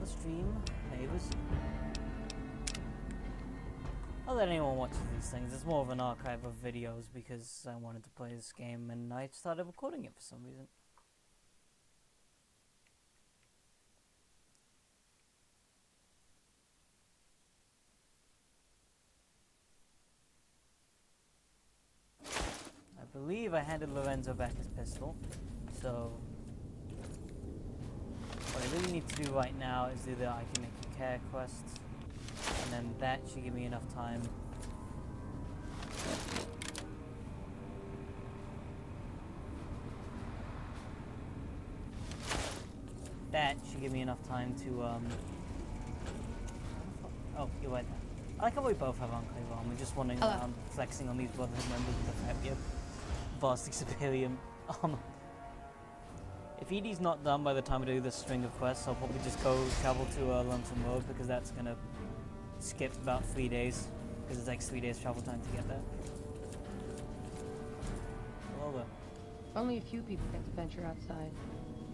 the stream, neighbors. Not that anyone watches these things, it's more of an archive of videos because I wanted to play this game and I started recording it for some reason. I believe I handed Lorenzo back his pistol, so what I really need to do right now is either I can make a care quest, and then that should give me enough time to oh, you're right there. I like how we both have Enclave armor, just wandering around flexing on these Brotherhood members with the fact we have vastly superior armor. If ED's not done by the time I do this string of quests, I'll probably just go travel to Lonesome Road because that's gonna skip about 3 days, because it takes 3 days travel time to get there. Hello there. Only a few people get to venture outside,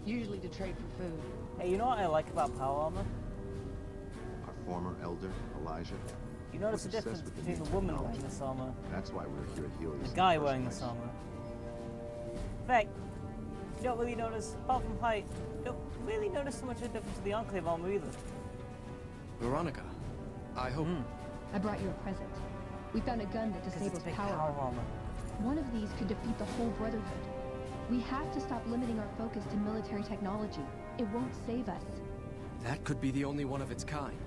usually to trade for food. Hey, you know what I like about power armor? Our former elder, Elijah. You notice the difference between the woman wearing this armor That's why we're here at Helios. and the guy wearing this armor. In fact, you don't really notice, apart from height, you don't really notice so much of a difference to the Enclave armor either. Veronica, I hope... I brought you a present. We found a gun that disables power armor. One of these could defeat the whole Brotherhood. We have to stop limiting our focus to military technology. It won't save us. That could be the only one of its kind.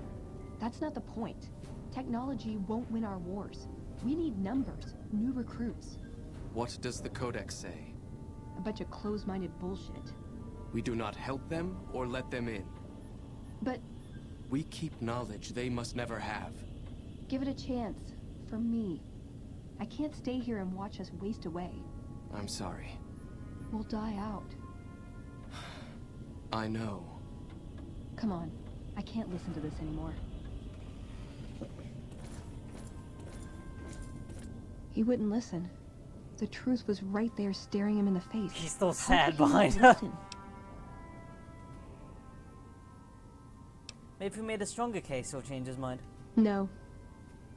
That's not the point. Technology won't win our wars. We need numbers, new recruits. What does the Codex say? A bunch of closed-minded bullshit. We do not help them or let them in. But... we keep knowledge they must never have. give it a chance. For me. I can't stay here and watch us waste away. I'm sorry. We'll die out. I know. Come on. I can't listen to this anymore. He wouldn't listen. The truth was right there staring him in the face. He's still How sad could he behind not her. listen? Maybe if we made a stronger case, he'll change his mind. No.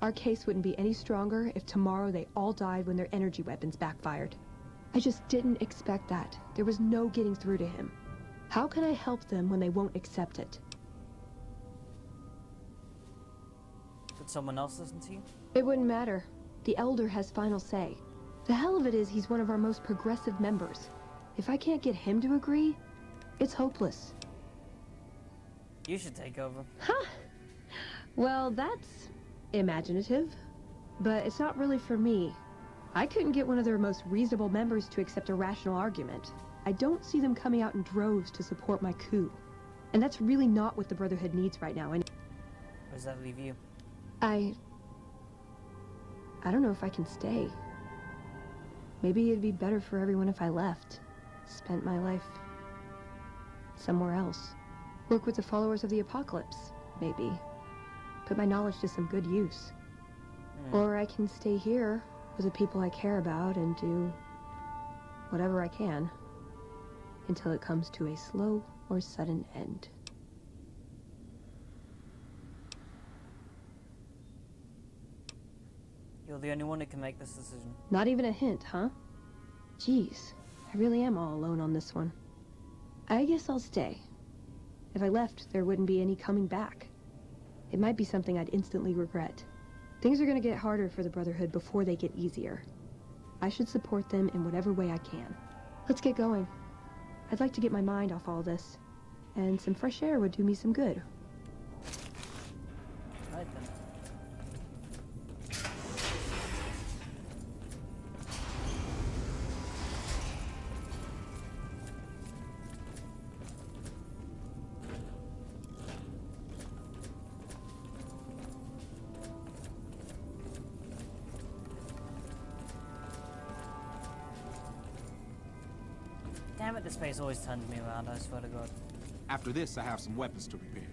Our case wouldn't be any stronger if tomorrow they all died when their energy weapons backfired. I just didn't expect that. There was no getting through to him. How can I help them when they won't accept it? Would someone else listen to you? It wouldn't matter. The Elder has final say. The hell of it is he's one of our most progressive members. If I can't get him to agree, it's hopeless. You should take over. Huh. Well, that's imaginative. But it's not really for me. I couldn't get one of their most reasonable members to accept a rational argument. I don't see them coming out in droves to support my coup. And that's really not what the Brotherhood needs right now. Where does that leave you? I don't know if I can stay. Maybe it'd be better for everyone if I left. Spent my life somewhere else. Work with the followers of the Apocalypse, maybe. Put my knowledge to some good use. Or I can stay here with the people I care about and do whatever I can until it comes to a slow or sudden end. You're the only one who can make this decision. Not even a hint, huh? Jeez, I really am all alone on this one. I guess I'll stay. If I left, there wouldn't be any coming back. It might be something I'd instantly regret. Things are gonna get harder for the Brotherhood before they get easier. I should support them in whatever way I can. Let's get going. I'd like to get my mind off all this. And some fresh air would do me some good. Right then. Damn it, this place always turns me around, I swear to God. After this, I have some weapons to repair.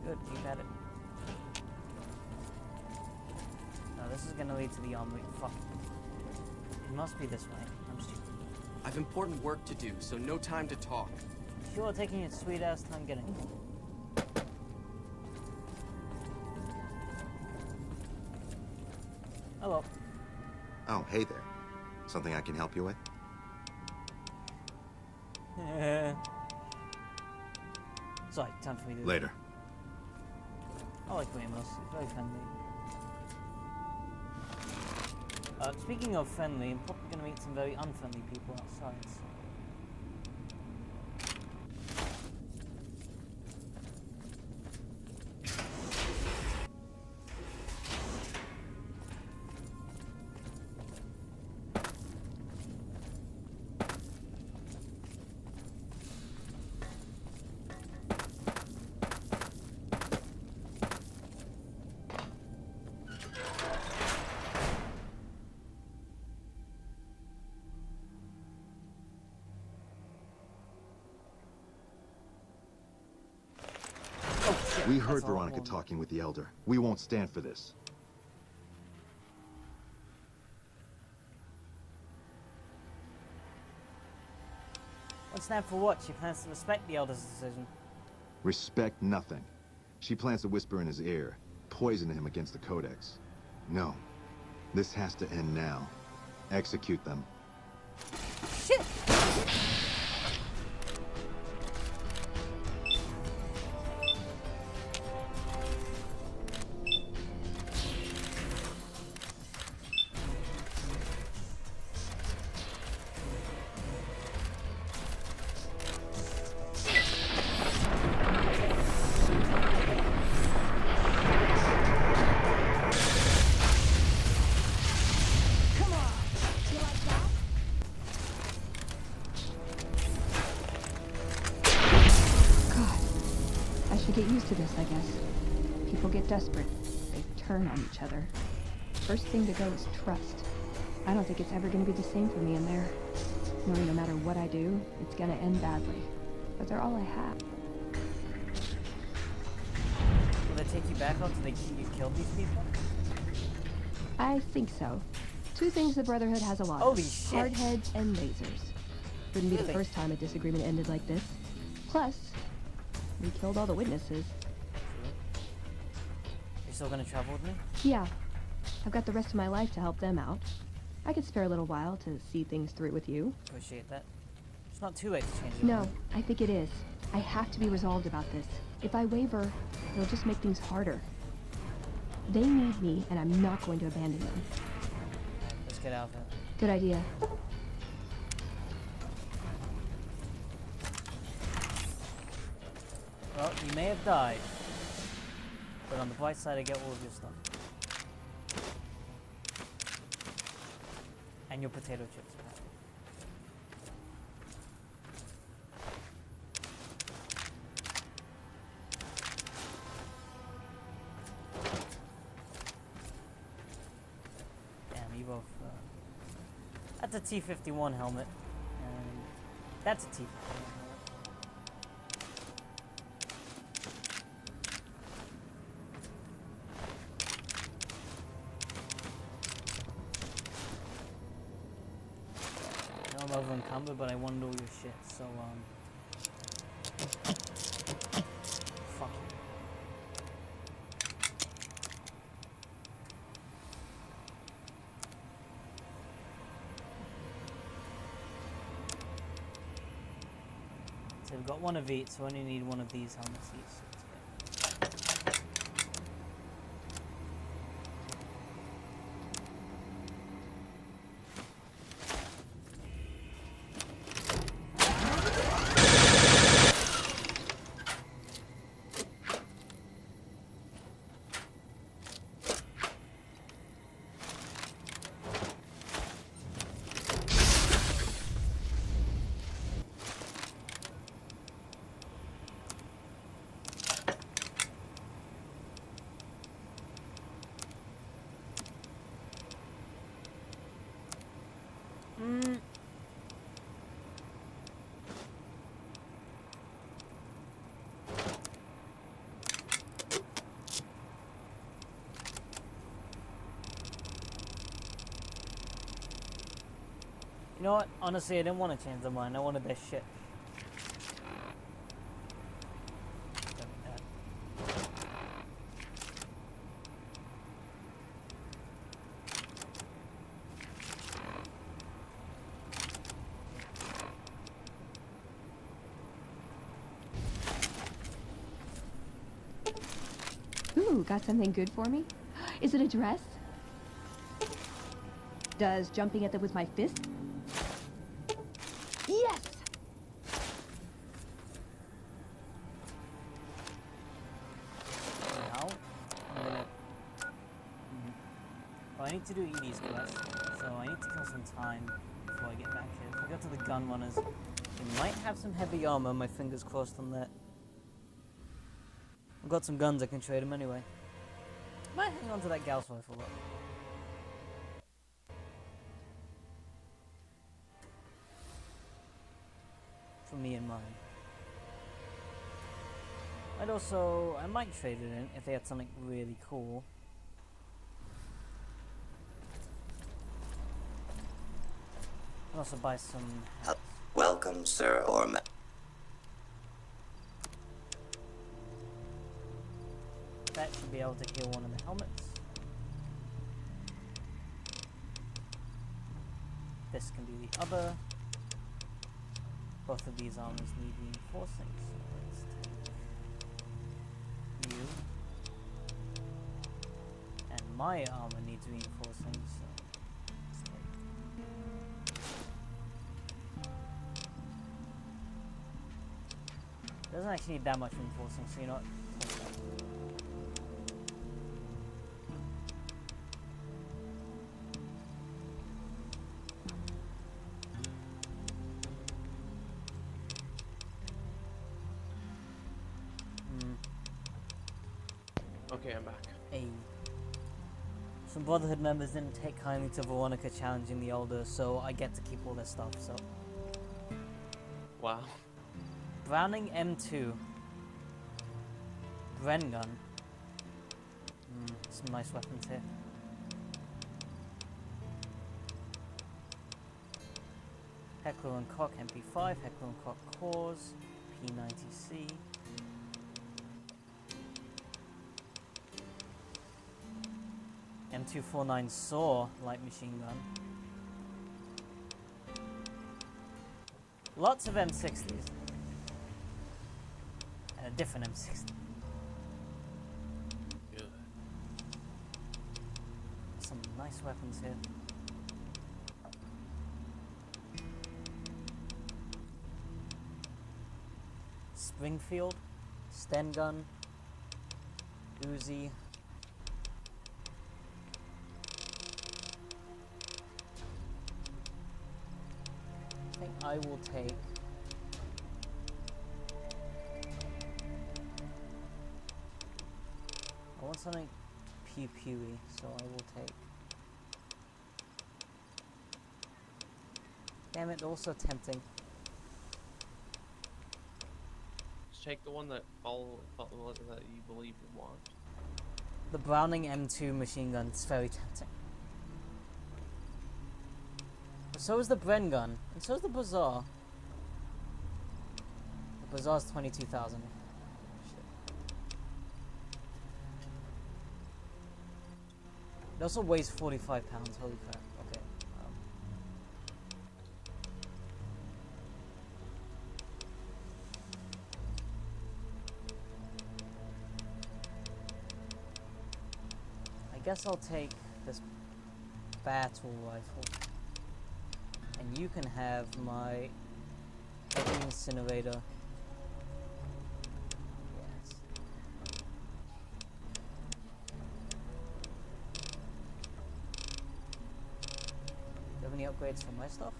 Good, keep at it. No, this is gonna lead to the armory. Fuck. It must be this way. I'm stupid. I've important work to do, so no time to talk. sure taking its sweet ass time getting it. Hello. Oh, hey there. Something I can help you with? Sorry, time for me to... Later. I like Ramos. He's very friendly. Speaking of friendly, I'm probably going to meet some very unfriendly people outside, so... We heard Veronica talking with the Elder. We won't stand for this. What's stand for what? She plans to respect the Elder's decision. Respect nothing. She plans to whisper in his ear, poison him against the Codex. No. This has to end now. Execute them. Shit! Get used to this, I guess. People get desperate. They turn on each other. First thing to go is trust. I don't think it's ever going to be the same for me in there. Knowing no matter what I do, it's going to end badly. But they're all I have. Will they take you back after you killed these people? I think so. Two things the Brotherhood has a lot Holy of. shit. Hardheads and lasers. Wouldn't be the first time a disagreement ended like this. Plus, we killed all the witnesses. You're still gonna travel with me? Yeah. I've got the rest of my life to help them out. I could spare a little while to see things through with you. Appreciate that. It's not too late to change your mind. No, I think it is. I have to be resolved about this. If I waver, it'll just make things harder. They need me, and I'm not going to abandon them. Let's get out of here. Good idea. Well, you may have died, but on the bright side, I get all of your stuff. And your potato chips. Damn, you both... That's a T-51 helmet, and that's a T-51 helmet. I'm over encumbered, but I wanted all your shit, so, fuck you. So we've got one of each, so I only need one of these helmets each. So let's get... You know what? Honestly, I didn't want to change their mind. I wanted their shit. got something good for me? Is it a dress? Does jumping at them with my fist? Yes! Now, I'm gonna... Well, I need to do Edie's quest, so I need to kill some time before I get back here. If I go to the gun runners, they might have some heavy armor, my fingers crossed on that. I've got some guns, I can trade them anyway. Might hang on to that Gauss rifle though. For me and mine. I might trade it in if they had something really cool. I'll also buy some hats. Welcome, sir or ma- That should be able to heal one of the helmets. This can be the other. Both of these armors need reinforcing, so let's take you. And my armor needs reinforcing, so let's take. Doesn't actually need that much reinforcing, so you're not. Okay, I'm back. Hey. Some Brotherhood members didn't take kindly to Veronica challenging the Elder, so I get to keep all their stuff, so. Wow. Browning M2. Bren gun. Some nice weapons here. Heckler and Koch MP5, Heckler and Koch cores, P90C. M249 SAW light machine gun. Lots of M60s. And a different M60. Good. Some nice weapons here. Springfield, Sten gun, Uzi. I think I will take I want something pew-pewy, so I will take. Damn it, they're also tempting. Just take the one that that you believe you want. The Browning M2 machine gun is very tempting. But so is the Bren gun, and so is the Bazaar. The Bazaar's 22,000. It also weighs 45 pounds, holy crap. Okay. I guess I'll take this battle rifle. And you can have my heavy incinerator. Yes. Do you have any upgrades for my stuff?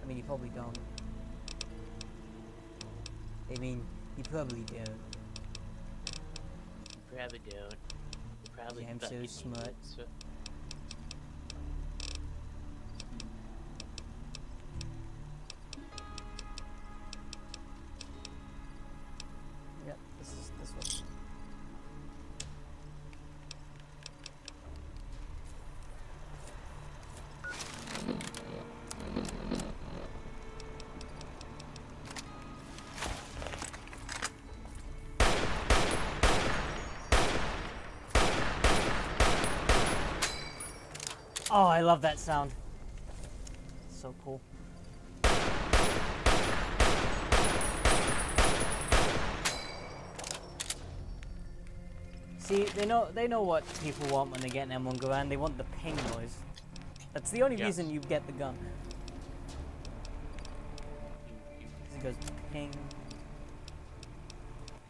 I mean, you probably don't. I mean, you probably don't. You probably don't. You probably I'm so fucking smart. idiots. Yep, this is this one. Oh, I love that sound. So cool. See, they know what people want when they get an M1 Garand. They want the ping noise. That's the only reason you get the gun. It goes ping.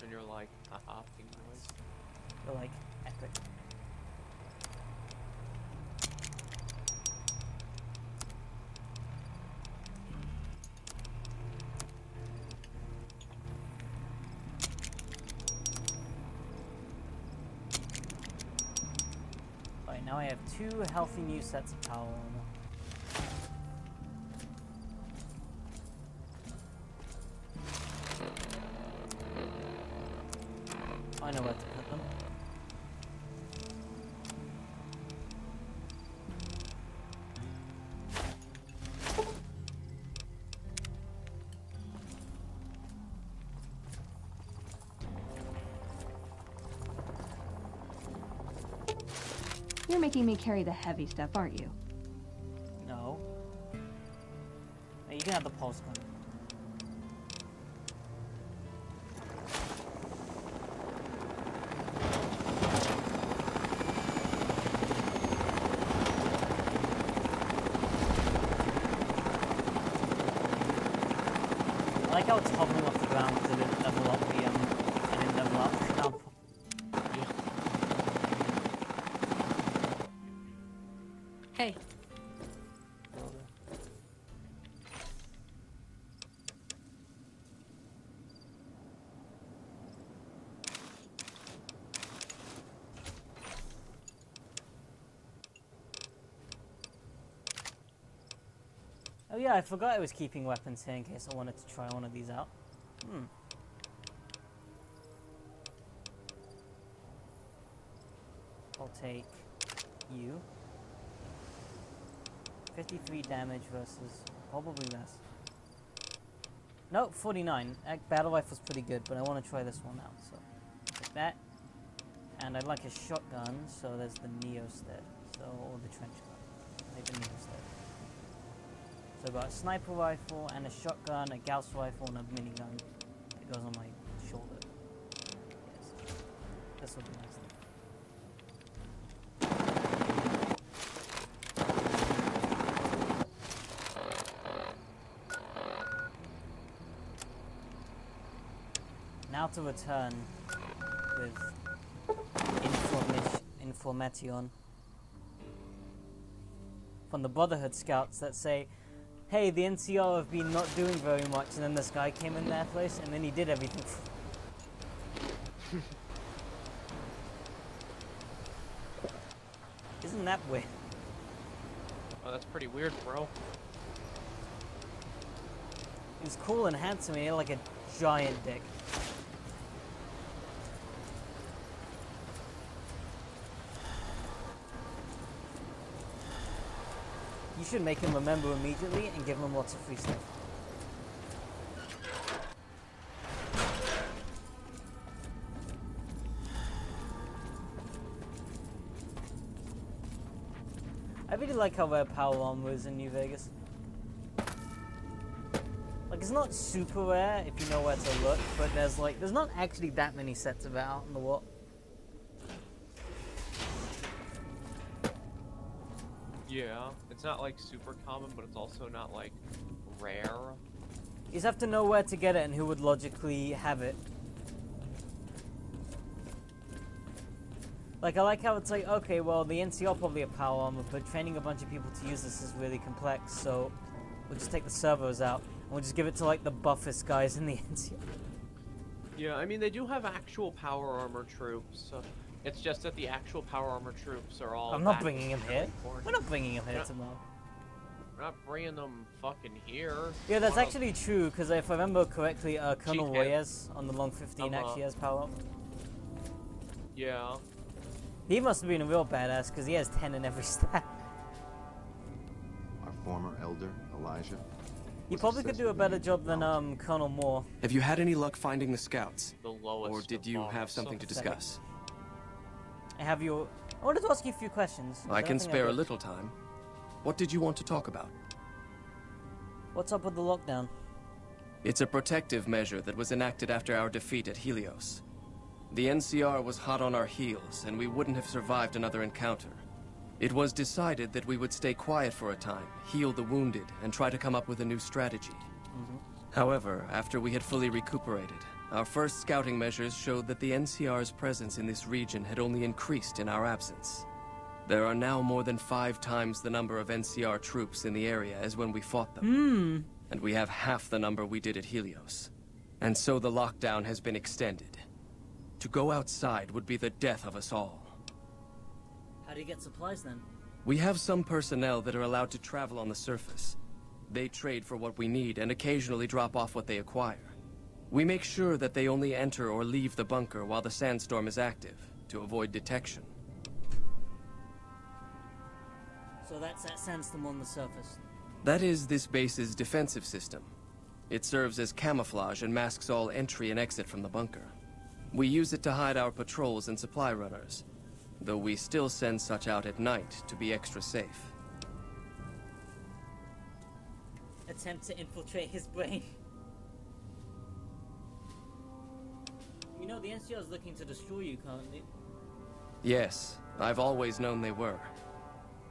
And you're like, haha, ping noise. You're like, epic. Alright, now I have 2 healthy new sets of power armor. I know where to put them. You're making me carry the heavy stuff, aren't you? No. Hey, you can have the pulse gun. I like how it's hovering off the ground because it didn't level up the I didn't level up the camp. Hey. Oh yeah, I forgot I was keeping weapons here in case I wanted to try one of these out. I'll take you. 53 damage versus probably less. Nope, 49. Battle rifle's pretty good, but I want to try this one out, so take that. And I'd like a shotgun, so there's the Neosted. So, or the trench gun. Take the Neosted. So I've got a sniper rifle and a shotgun, a Gauss rifle, and a minigun that goes on my shoulder. Yes. This will be nice. Now to return with information from the Brotherhood scouts that say, hey, the NCR have been not doing very much, and then this guy came in their place, and then he did everything. Isn't that weird? Oh, that's pretty weird, bro. He was cool and handsome, and he had like a giant dick. You should make him remember immediately and give him lots of free stuff. I really like how rare power armor is in New Vegas. Like, it's not super rare if you know where to look, but there's not actually that many sets of it out in the world. Yeah, it's not like super common, but it's also not like rare. You just have to know where to get it and who would logically have it. Like, I like how it's like, okay, well, the NCR probably have power armor, but training a bunch of people to use this is really complex, so we'll just take the servos out, and we'll just give it to, like, the buffest guys in the NCR. Yeah, I mean, they do have actual power armor troops. It's just that the actual power armor troops are all... I'm not bringing him here. We're not bringing him here tomorrow. We're not bringing them fucking here. Yeah, that's actually true, because if I remember correctly, Colonel Chief Reyes on the Long 15 actually has power armor. Yeah. He must have been a real badass, because he has 10 in every stat. Our former elder, Elijah. He probably could do a better job than Colonel Moore. Have you had any luck finding the scouts? The lowest. Or did you have something to discuss? I wanted to ask you a few questions. I can spare a little time. What did you want to talk about? What's up with the lockdown? It's a protective measure that was enacted after our defeat at Helios. The NCR was hot on our heels, and we wouldn't have survived another encounter. It was decided that we would stay quiet for a time, heal the wounded, and try to come up with a new strategy. However, after we had fully recuperated, our first scouting measures showed that the NCR's presence in this region had only increased in our absence. There are now more than 5 times the number of NCR troops in the area as when we fought them. And we have half the number we did at Helios. And so the lockdown has been extended. To go outside would be the death of us all. How do you get supplies then? We have some personnel that are allowed to travel on the surface. They trade for what we need and occasionally drop off what they acquire. We make sure that they only enter or leave the bunker while the sandstorm is active, to avoid detection. So that's that sandstorm on the surface. That is this base's defensive system. It serves as camouflage and masks all entry and exit from the bunker. We use it to hide our patrols and supply runners, though we still send such out at night to be extra safe. Attempt to infiltrate his brain. You know, the NCR is looking to destroy you currently. Yes, I've always known they were.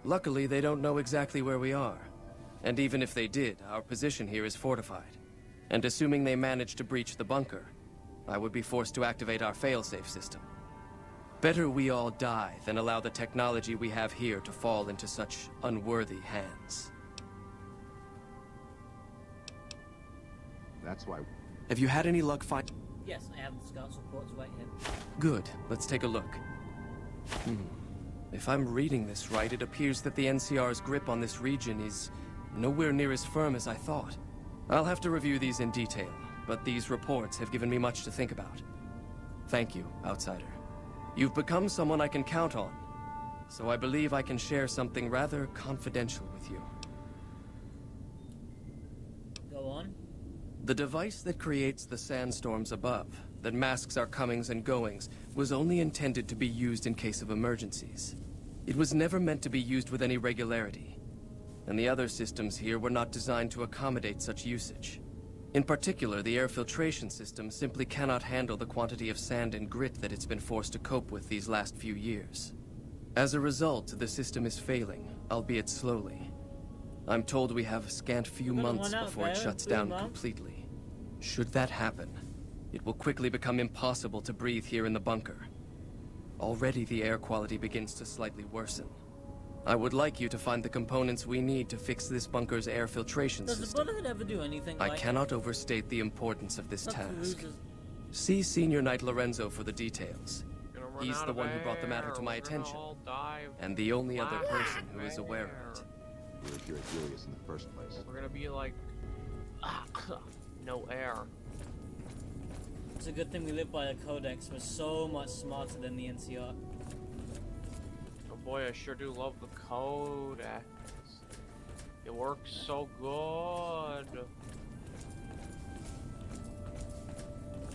Luckily, they don't know exactly where we are. And even if they did, our position here is fortified. And assuming they managed to breach the bunker, I would be forced to activate our failsafe system. Better we all die than allow the technology we have here to fall into such unworthy hands. That's why... Have you had any luck finding... Yes, I have the scouts reports right here. Good. Let's take a look. If I'm reading this right, it appears that the NCR's grip on this region is nowhere near as firm as I thought. I'll have to review these in detail, but these reports have given me much to think about. Thank you, Outsider. You've become someone I can count on, so I believe I can share something rather confidential with you. Go on. The device that creates the sandstorms above, that masks our comings and goings, was only intended to be used in case of emergencies. It was never meant to be used with any regularity, and the other systems here were not designed to accommodate such usage. In particular, the air filtration system simply cannot handle the quantity of sand and grit that it's been forced to cope with these last few years. As a result, the system is failing, albeit slowly. I'm told we have a scant few months before it shuts down completely. Should that happen, it will quickly become impossible to breathe here in the bunker. Already the air quality begins to slightly worsen. I would like you to find the components we need to fix this bunker's air filtration system. Does the Brotherhood ever do anything I cannot overstate the importance of this task. See Senior Knight Lorenzo for the details. He's the one who brought the matter to my attention, and the only other person who is aware of it. We were here at Helios in the first place. We're gonna be like... no air. It's a good thing we live by a codex. We're so much smarter than the NCR. Oh boy, I sure do love the codex. It works so good.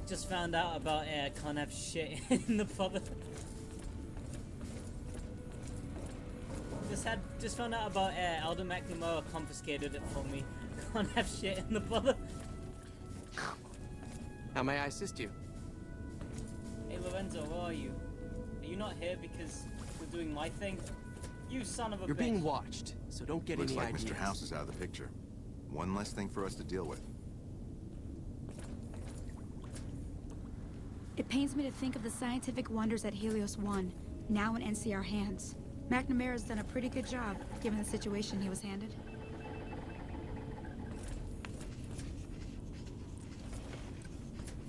Just found out about air can't have shit in the brother. Just found out about air. Alden McNamara confiscated it for me. Can't have shit in the brother. How may I assist you? Hey Lorenzo, where are you? Are you not here because we're doing my thing? You son of a bitch. You're being watched, so don't get Looks any like ideas. Mr. House is out of the picture. One less thing for us to deal with. It pains me to think of the scientific wonders at Helios 1, now in NCR hands. McNamara's done a pretty good job, given the situation he was handed.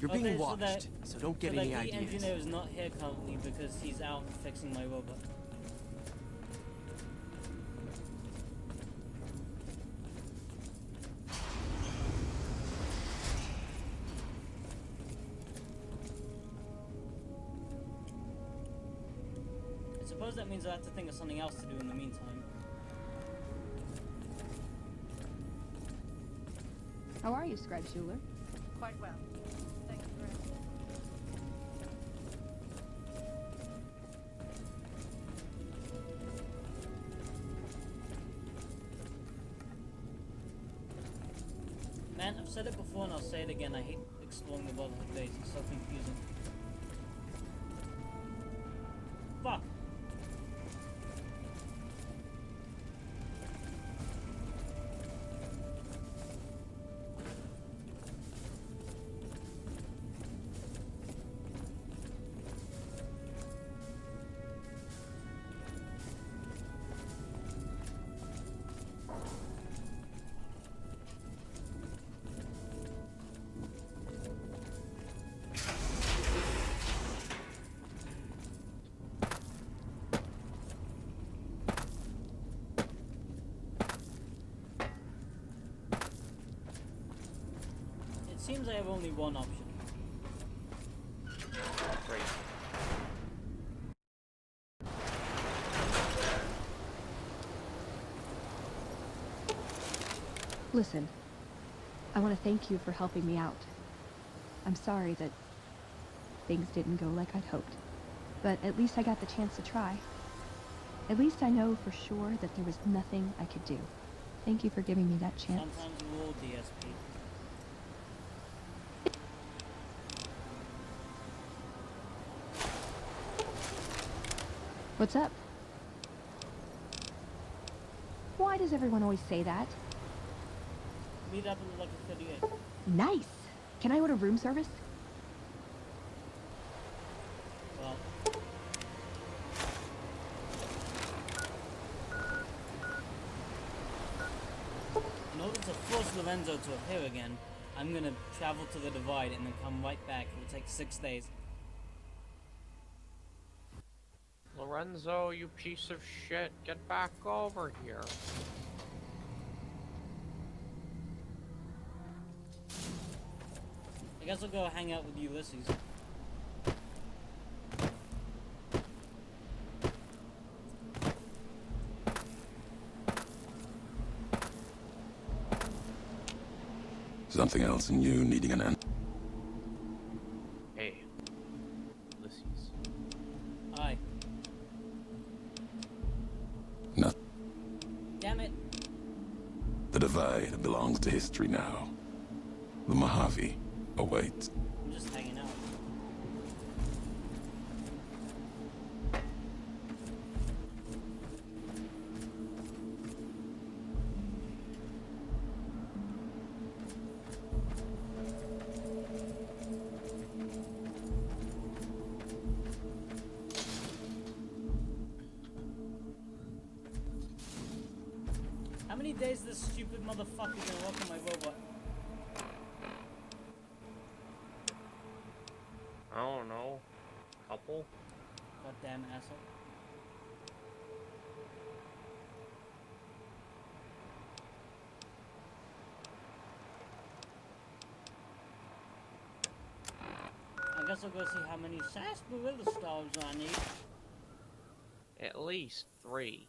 You're being Okay, watched, so don't get any the ideas. engineer is not here currently because he's out fixing my robot. I suppose that means I have to think of something else to do in the meantime. How are you, Scribe Schuler? Quite well. Thank you very much. Man, I've said it before and I'll say it again. I hate exploring the Brotherhood base. It's so confusing. Sometimes I have only one option. Great. Listen, I want to thank you for helping me out. I'm sorry that things didn't go like I'd hoped, but at least I got the chance to try. At least I know for sure that there was nothing I could do. Thank you for giving me that chance. Sometimes you will, DSP. What's up? Why does everyone always say that? Meet up in the Lucky 38. Nice! Can I order room service? Well, in order to force Lorenzo to appear again, I'm gonna travel to the Divide and then come right back. It will take 6 days. Lorenzo, you piece of shit, get back over here. I guess I'll go hang out with Ulysses. Something else in you needing an end. Hey, Ulysses. Aye. No. Damn it. The Divide belongs to history now. The Mojave awaits. I'm just hanging out. How many days this stupid motherfucker gonna work on my robot? I don't know. Couple? Goddamn asshole. I guess I'll go see how many sarsaparilla stars I need. At least 3.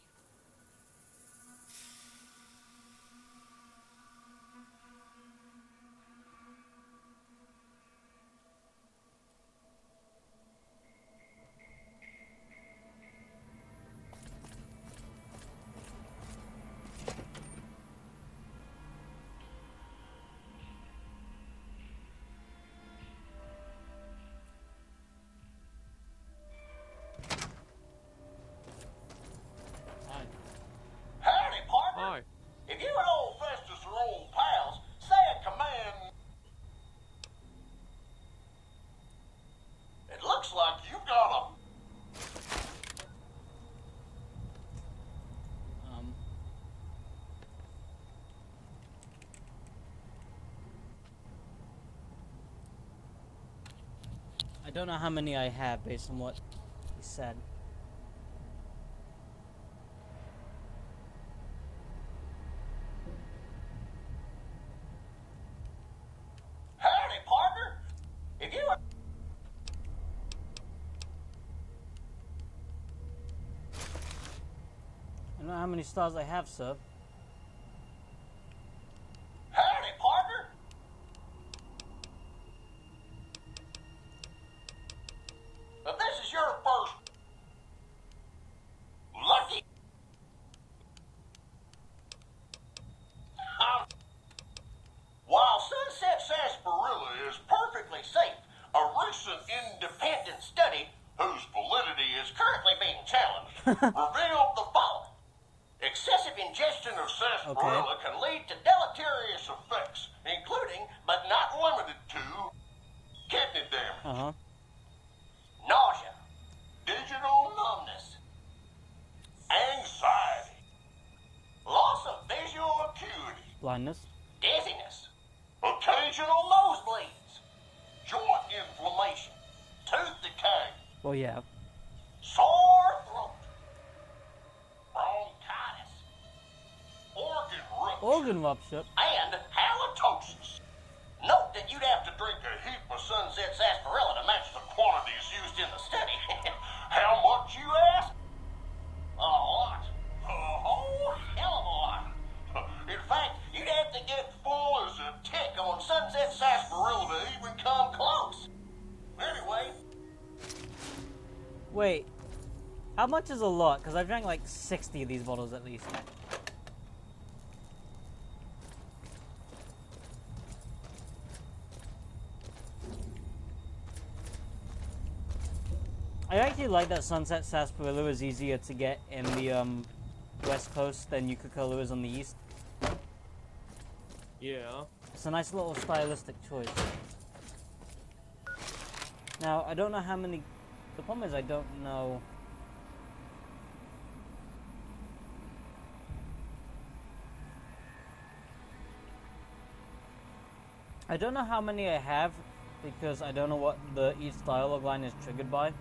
Alright. Howdy, partner. Hi. If you and old Festus are old pals, say a command. It looks like you've got a... I don't know how many I have based on what he said. Howdy, partner. If you... I don't know how many stars I have, sir. Howdy, partner. If this is your first... lucky... While Sunset Sarsaparilla is perfectly safe, a recent independent study, whose validity is currently being challenged, revealed the following. Excessive ingestion of sarsaparilla can lead to deleterious effects, including, but not limited to, kidney damage, nausea, digital numbness, anxiety, loss of visual acuity, Blindness. dizziness, occasional nosebleeds, joint inflammation, tooth decay, Well, yeah. sore throat, bronchitis, organ rupture, Organ rupture. and halitosis. Note that you'd have to How much is a lot? Because I've drank like 60 of these bottles at least. I actually like that Sunset Sarsaparilla is easier to get in the west coast than Nuka-Cola is on the east. Yeah. It's a nice little stylistic choice. Now, I don't know how many... The problem is I don't know... I don't know how many I have, because I don't know what each dialogue line is triggered by.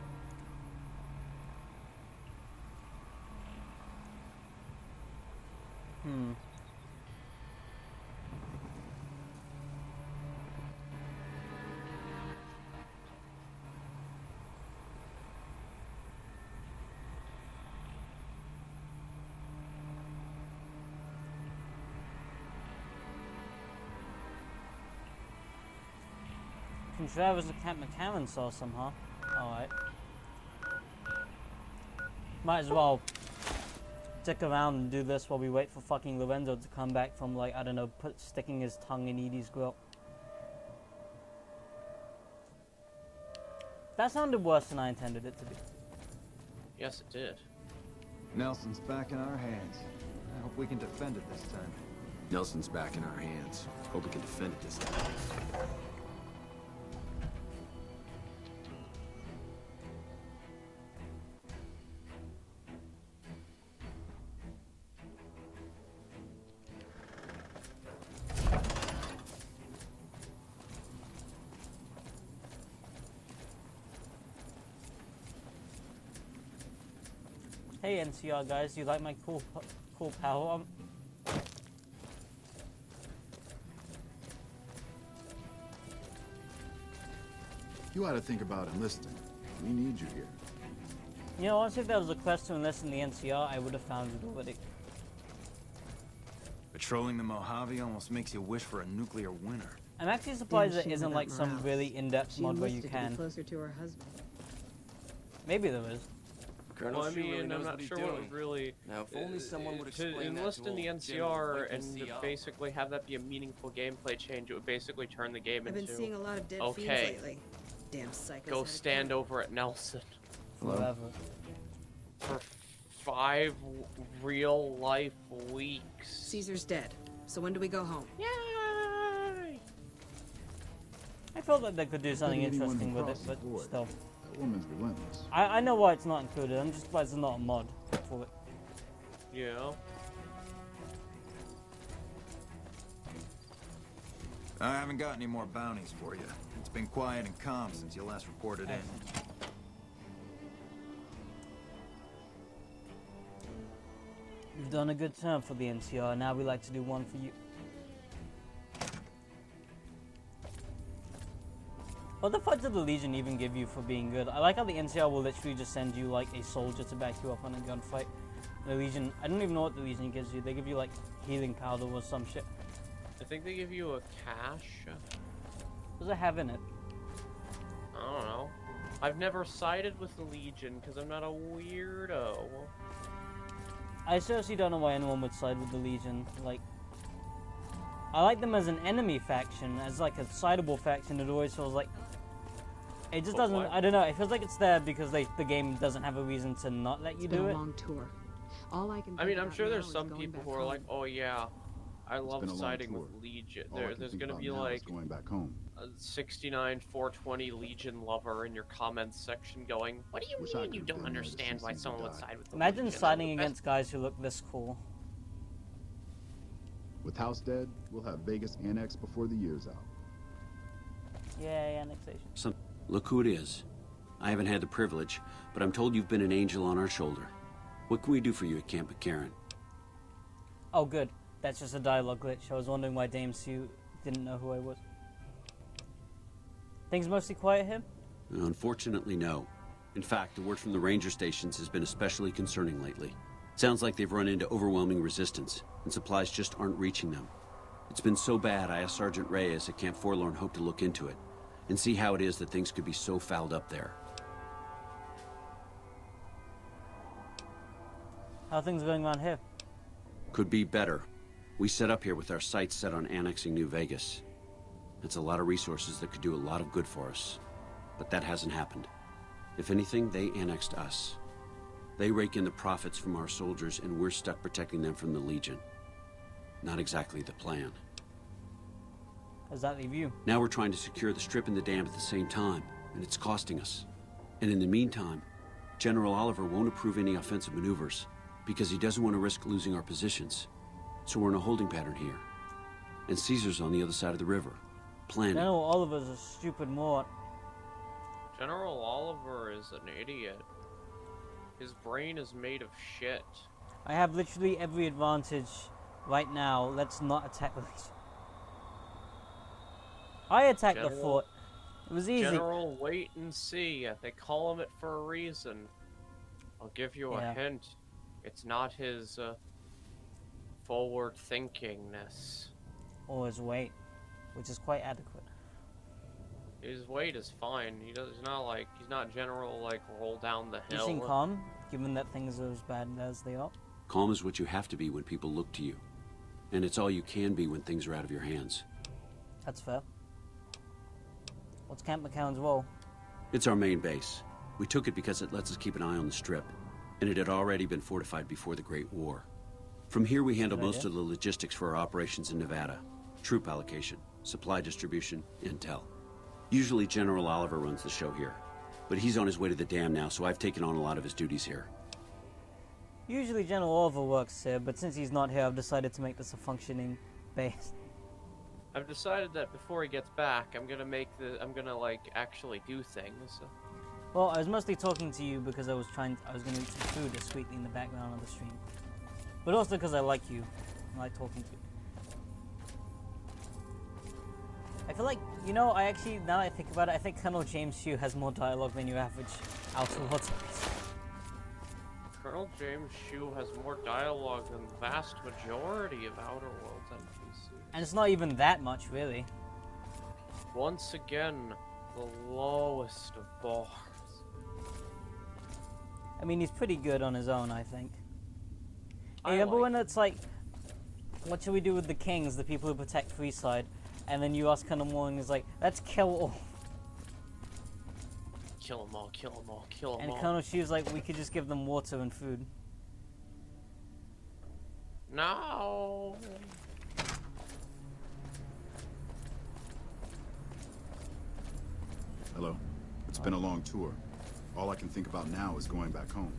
From Travis to Camp McCarran saw somehow. Alright. Might as well stick around and do this while we wait for fucking Lorenzo to come back from, like, I don't know, sticking his tongue in Edie's grill. That sounded worse than I intended it to be. Yes, it did. Nelson's back in our hands. I hope we can defend it this time. Nelson's back in our hands. Hope we can defend it this time. Hey NCR guys, you like my cool power arm? You ought to think about enlisting. We need you here. You know, honestly, if there was a quest to enlist in the NCR, I would have found it already. Patrolling the Mojave almost makes you wish for a nuclear winter. I'm actually surprised there isn't like some really in-depth mod where you can. Closer to her husband. Maybe there is. Well, I mean, I'm not sure what would really... Now, if only someone would explain to enlist that in the old General NCR Lincoln and CR. basically have that be a meaningful gameplay change, it would basically turn the game I've into... been seeing a lot of dead fiends okay, lately. Damn psychos. go had it stand coming. over at Nelson. Forever. For 5 real-life weeks. Caesar's dead. So when do we go home? Yay! I felt like they could do something interesting with it, but still. That woman's relentless. I know why it's not included, I'm just surprised there's not a mod for it. Yeah. I haven't got any more bounties for you. It's been quiet and calm since you last reported in. You've done a good turn for the NCR, now we like to do one for you. What the fuck did the Legion even give you for being good? I like how the NCR will literally just send you like a soldier to back you up on a gunfight. The Legion, I don't even know what the Legion gives you. They give you like healing powder or some shit. I think they give you a cache. What does it have in it? I don't know. I've never sided with the Legion because I'm not a weirdo. I seriously don't know why anyone would side with the Legion. Like, I like them as an enemy faction, as like a sideable faction. It always feels like it just doesn't. I don't know. It feels like it's there because the game doesn't have a reason to not let you do it. It's been a long tour. All I can. I mean, I'm sure there's now some is going people back who are home. like, "Oh yeah, I love been a long siding tour. with Legion." All I can There's think gonna about be now is like going back home. a 69 420 Legion lover in your comments section going, "What do you Wish I mean you could've don't been there to understand see why Caesar someone would die." side with the Imagine Legion?" siding The best- against guys who look this cool. With House dead, we'll have Vegas annexed before the year's out. Yay, annexation. Look who it is. I haven't had the privilege, but I'm told you've been an angel on our shoulder. What can we do for you at Camp McCarran? Oh, good. That's just a dialogue glitch. I was wondering why Dame Sue didn't know who I was. Things mostly quiet here? Unfortunately, no. In fact, the word from the ranger stations has been especially concerning lately. Sounds like they've run into overwhelming resistance, and supplies just aren't reaching them. It's been so bad, I asked Sergeant Reyes at Camp Forlorn Hope to look into it, and see how it is that things could be so fouled up there. How are things going around here? Could be better. We set up here with our sights set on annexing New Vegas. It's a lot of resources that could do a lot of good for us. But that hasn't happened. If anything, they annexed us. They rake in the profits from our soldiers, and we're stuck protecting them from the Legion. Not exactly the plan. How does that leave you? Now we're trying to secure the Strip and the dam at the same time, and it's costing us. And in the meantime, General Oliver won't approve any offensive maneuvers, because he doesn't want to risk losing our positions. So we're in a holding pattern here. And Caesar's on the other side of the river, planning. General Oliver's a stupid mort. General Oliver is an idiot. His brain is made of shit. I have literally every advantage right now. Let's not attack the Legion. I attacked the fort. It was easy. General, wait and see. They call him it for a reason. I'll give you a hint. It's not his forward thinkingness. Or his weight, which is quite adequate. His weight is fine. He's not General like roll down the hill. You seem calm, given that things are as bad as they are. Calm is what you have to be when people look to you. And it's all you can be when things are out of your hands. That's fair. What's Camp McCown's role? It's our main base. We took it because it lets us keep an eye on the Strip. And it had already been fortified before the Great War. From here we handle most of the logistics for our operations in Nevada. Troop allocation, supply distribution, intel. Usually General Oliver runs the show here. But he's on his way to the dam now, so I've taken on a lot of his duties here. Usually General Oliver works here, but since he's not here, I've decided to make this a functioning base. I've decided that before he gets back, I'm gonna like actually do things. Well, I was mostly talking to you because I was gonna eat some food discreetly in the background of the stream. But also because I like you. I like talking to you. I feel like, I actually, now that I think about it, I think Colonel James Hugh has more dialogue than your average Outer Worlds NPC. Colonel James Hugh has more dialogue than the vast majority of Outer Worlds NPCs. And it's not even that much, really. Once again, the lowest of bars. I mean, he's pretty good on his own, I think. Remember when it's like, what should we do with the kings, the people who protect Freeside? And then you ask Colonel Moore and he's like, let's kill all. Kill them all, kill them all, kill them all. And Colonel Shu's like, we could just give them water and food. No. Hello. It's been a long tour. All I can think about now is going back home.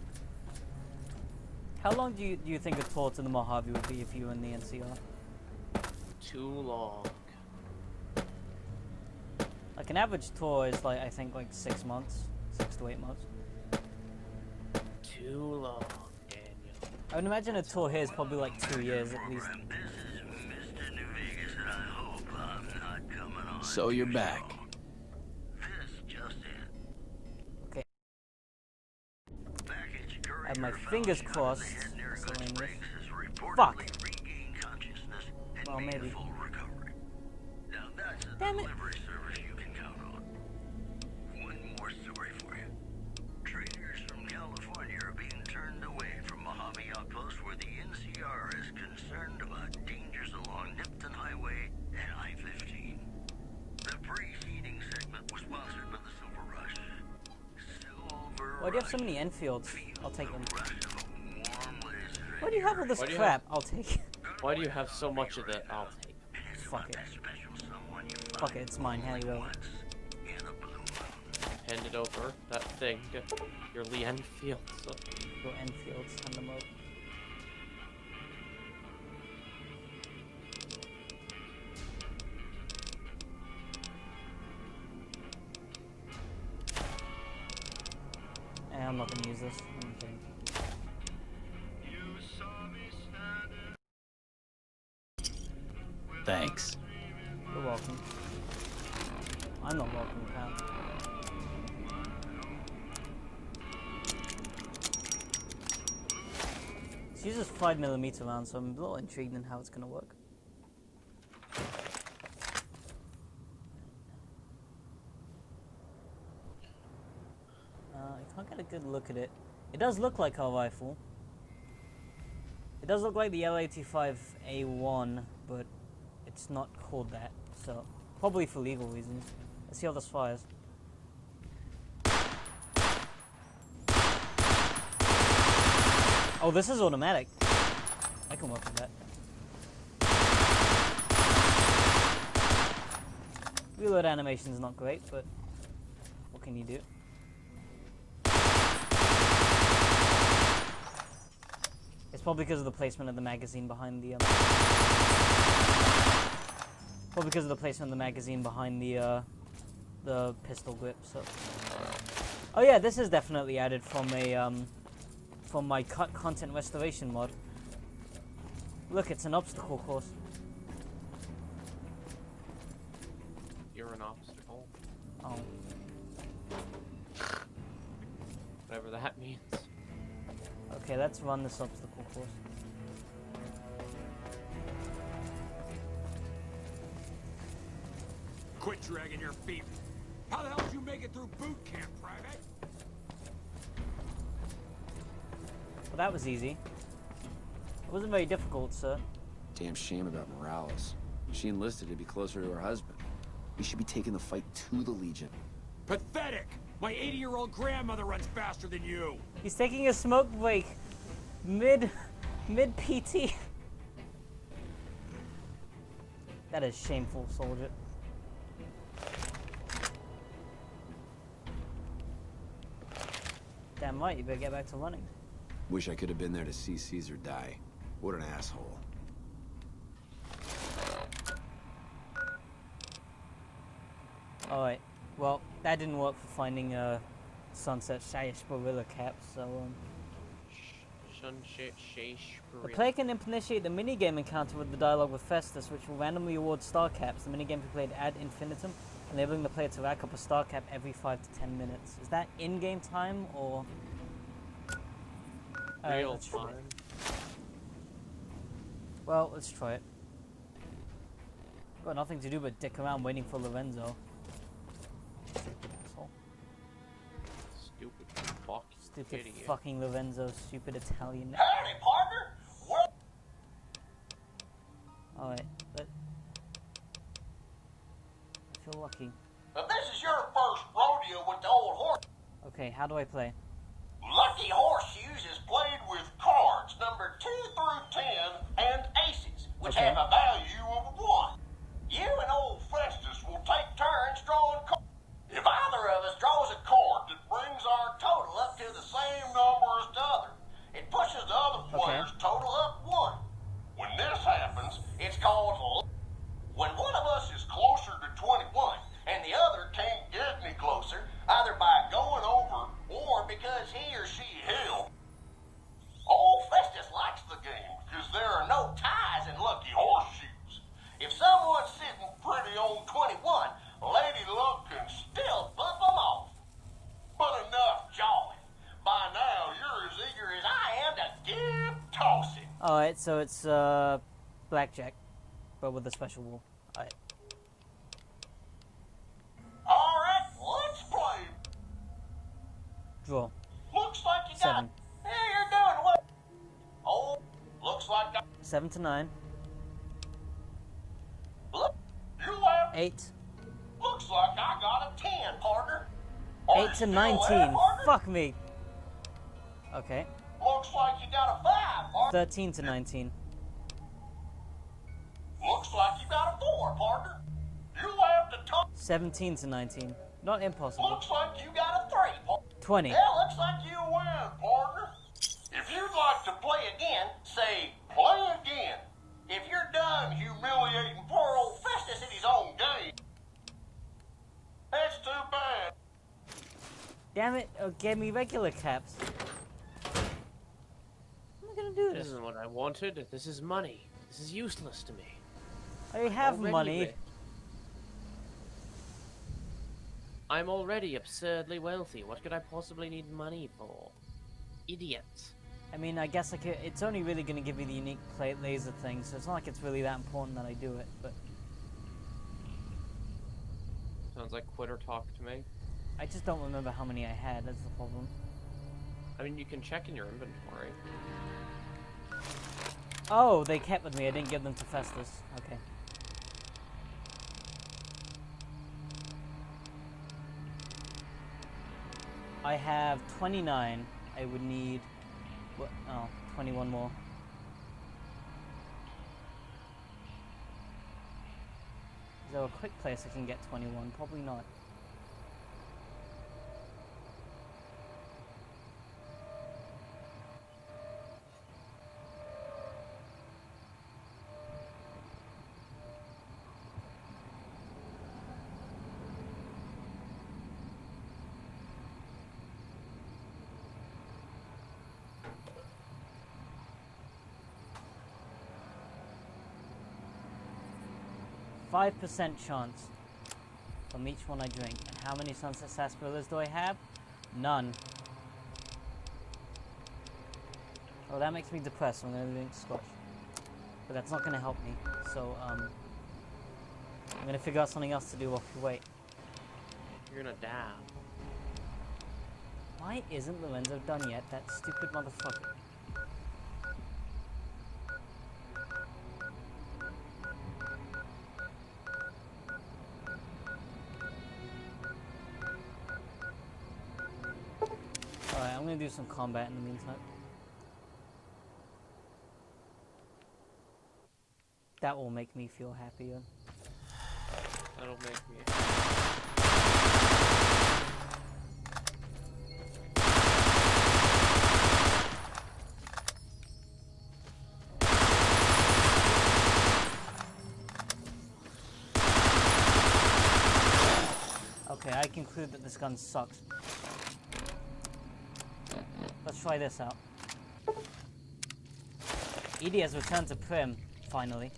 How long do you think a tour to the Mojave would be if you were in the NCR? Too long. Like an average tour is like, I think like 6 months, 6 to 8 months. Too long, Daniel. I would imagine a tour here is probably like 2 years at least. So you're back. Okay. I have my fingers crossed. Fuck. Well, maybe. Damn it. Why do you have so many Enfields? I'll take them. Why do you have all this crap? I'll take it. Why do you have so much of it? I'll take it. Fuck it. Fuck it, it's mine. Hand it over. Hand it over. That thing. Your Lee Enfield. Your Enfields. Hand them over. I'm not gonna use this. Okay. Thanks. You're welcome. I'm not welcome, pal. This uses 5mm rounds, so I'm a little intrigued in how it's gonna work. I can't get a good look at it. It does look like our rifle. It does look like the L85A1, but it's not called that, so probably for legal reasons. Let's see how this fires. Oh, this is automatic. I can work with that. Reload animation is not great, but what can you do? It's probably because of the placement of the magazine behind the probably because of the placement of the magazine behind the pistol grip. So, oh yeah, this is definitely added from a from my cut content restoration mod. Look, it's an obstacle course. You're an obstacle. Oh. Whatever that means. Okay, let's run this obstacle course. Quit dragging your feet. How the hell did you make it through boot camp, Private? Well, that was easy. It wasn't very difficult, sir. Damn shame about Morales. She enlisted to be closer to her husband. We should be taking the fight to the Legion. Pathetic! My 80-year-old grandmother runs faster than you! He's taking a smoke break. Mid PT. That is shameful, soldier. Damn right, you better get back to running. Wish I could have been there to see Caesar die. What an asshole. Alright, well, that didn't work for finding Sunset Sarsaparilla caps, so the player can initiate the minigame encounter with the dialogue with Festus, which will randomly award star caps. The minigame can be played ad infinitum, enabling the player to rack up a star cap every 5 to 10 minutes. Is that in-game time, or real time? Well, let's try it. Got nothing to do but dick around waiting for Lorenzo. Stupid asshole. Stupid fuck. Stupid idiot. fucking Lorenzo, stupid Italian. Howdy, partner. Well, Alright, but I feel lucky. this is your first rodeo with the old horse. Okay, how do I play? Lucky Horseshoes is played with cards numbered 2 through 10 and aces, which Okay. have a value of 1. You and old Festus will take turns drawing cards. If either of us draws a card that brings our total up to the same number as the other, it pushes the other player's total up 1. When this happens, it's called luck. When one of us is closer to 21 and the other can't get any closer, either by going over or because he or she held. Old Festus likes the game because there are no ties in Lucky Horseshoes. If someone's sitting pretty on 21, Lady Luck can still bump them off. But enough jawing. By now, you're as eager as I am to get tossing. Alright, so it's blackjack, but with a special rule. Alright. Alright, let's play. Draw. Looks like you 7. got. Hey, you're doing what? Oh, looks like I. 7 to 9. Look, you left. 8. Looks like I got a 10, partner. 8 to 19. Fuck me. Okay. Looks like you got a 5, partner. 13 to 19. Looks like you got a 4, partner. You left a top. 17 to 19. Not impossible. Looks like you got a 3, partner. 20. Yeah, looks like you win, partner. If you'd like to play again, say, play again. If you're done humiliating poor old Festus in his own game, that's too bad. Damn it, it gave me regular caps. How am I gonna do This this? isn't what I wanted. This is money. This is useless to me. I have Already money. rich. I'm already absurdly wealthy. What could I possibly need money for? Idiot. I mean, I guess it's only really gonna give me the unique plate laser thing, so it's not like it's really that important that I do it, but Sounds like quitter talk to me. I just don't remember how many I had, that's the problem. I mean, you can check in your inventory. Oh, they kept with me. I didn't give them to Festus. Okay. I have 29. I would need... What? Oh, 21 more. Is there a quick place I can get 21? Probably not. %5 chance from each one I drink. And how many sunset sarsaparillas do I have? None. Oh, that makes me depressed. So I'm gonna drink scotch, but that's not gonna help me. So I'm gonna figure out something else to do while we wait. You're gonna die. Why isn't Lorenzo done yet? That stupid motherfucker. Alright, I'm gonna do some combat in the meantime. That will make me feel happier. That'll make me Okay, I conclude that this gun sucks. Let's try this out. Edie has returned to Prim, finally.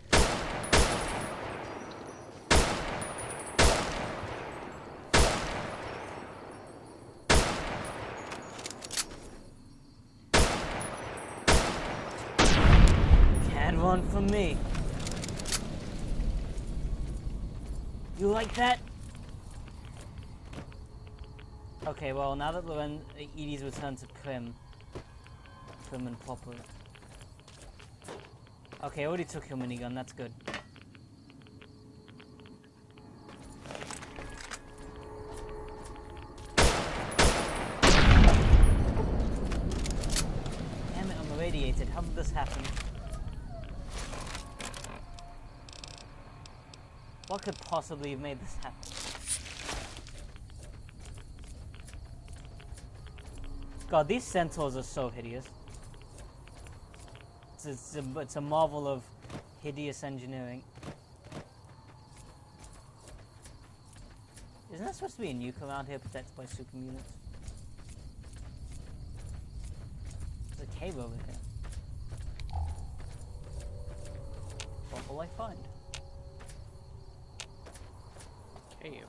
Can't run from me. You like that? Okay, well, now that Edie's returned to Prim and proper. Okay, I already took your minigun, that's good. Damn it, I'm irradiated. How did this happen? What could possibly have made this happen? God, these centaurs are so hideous. It's a marvel of hideous engineering. Isn't there supposed to be a nuke around here protected by super mutants? There's a cave over here. What will I find? cave.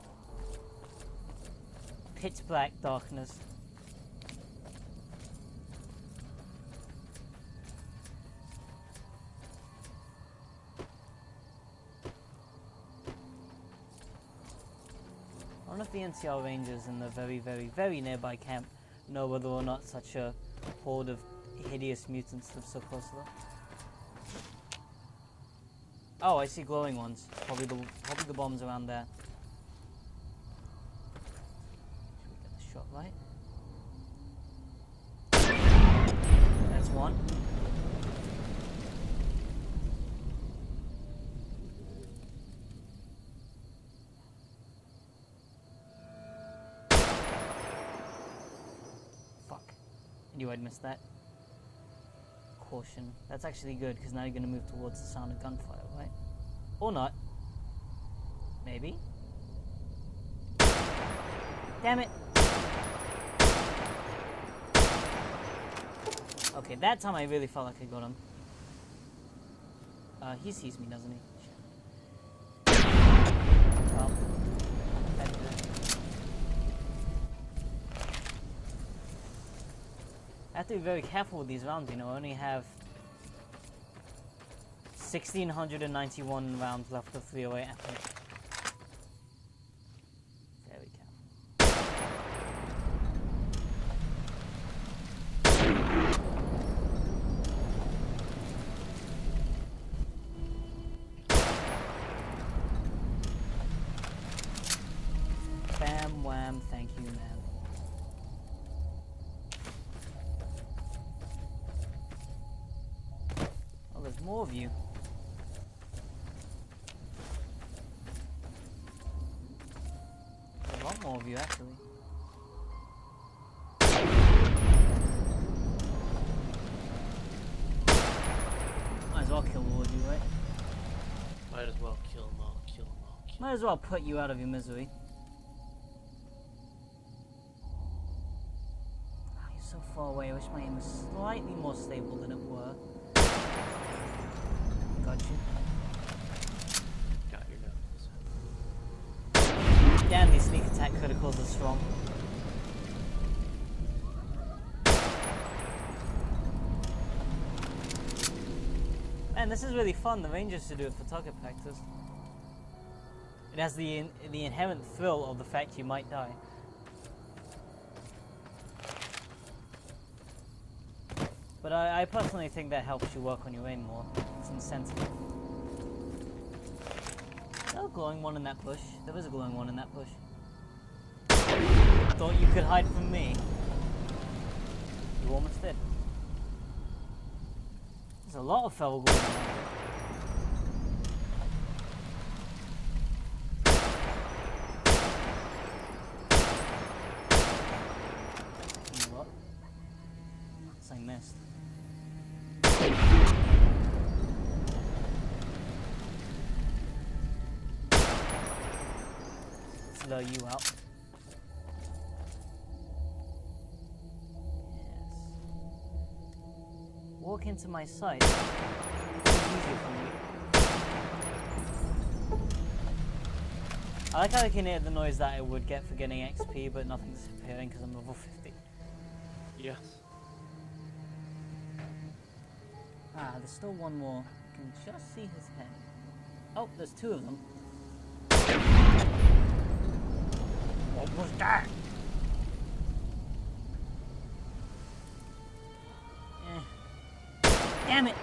Pitch black darkness. I wonder if the NCR Rangers in the very nearby camp know whether or not such a horde of hideous mutants live so close to them. Oh, I see glowing ones. Probably the bombs around there. Should we get the shot right? That's one. Fuck. I knew I'd missed that. Caution. That's actually good, because now you're going to move towards the sound of gunfire, right? Or not. Maybe. Damn it! Okay, that time I really felt like I got him. He sees me, doesn't he? Shit. Well, that's good. I have to be very careful with these rounds, you know. I only have 1,691 rounds left of 308 ammo. Very careful. more of you. A lot more of you, actually. Might as well kill all of you, right? Might as well kill them all, kill them all, kill them all. Might as well put you out of your misery. Oh, you're so far away. I wish my aim was slightly more stable than it were. Got you. Got your nose. Damn, these sneak attack criticals are strong. Man, this is really fun. The Rangers should do it for target practice. It has the inherent thrill of the fact you might die. But I personally think that helps you work on your aim more. It's incentive. Is there a glowing one in that bush? There is a glowing one in that bush. Thought you could hide from me. You almost did. There's a lot of fellow going on. What? I missed. Slow you out. Walk into my sight. It's easier for me. I like how I can hear the noise that I would get for getting XP, but nothing's appearing because I'm level 50. Yes. Ah, there's still one more. I can just see his head. Oh, there's two of them. What was that? Damn it!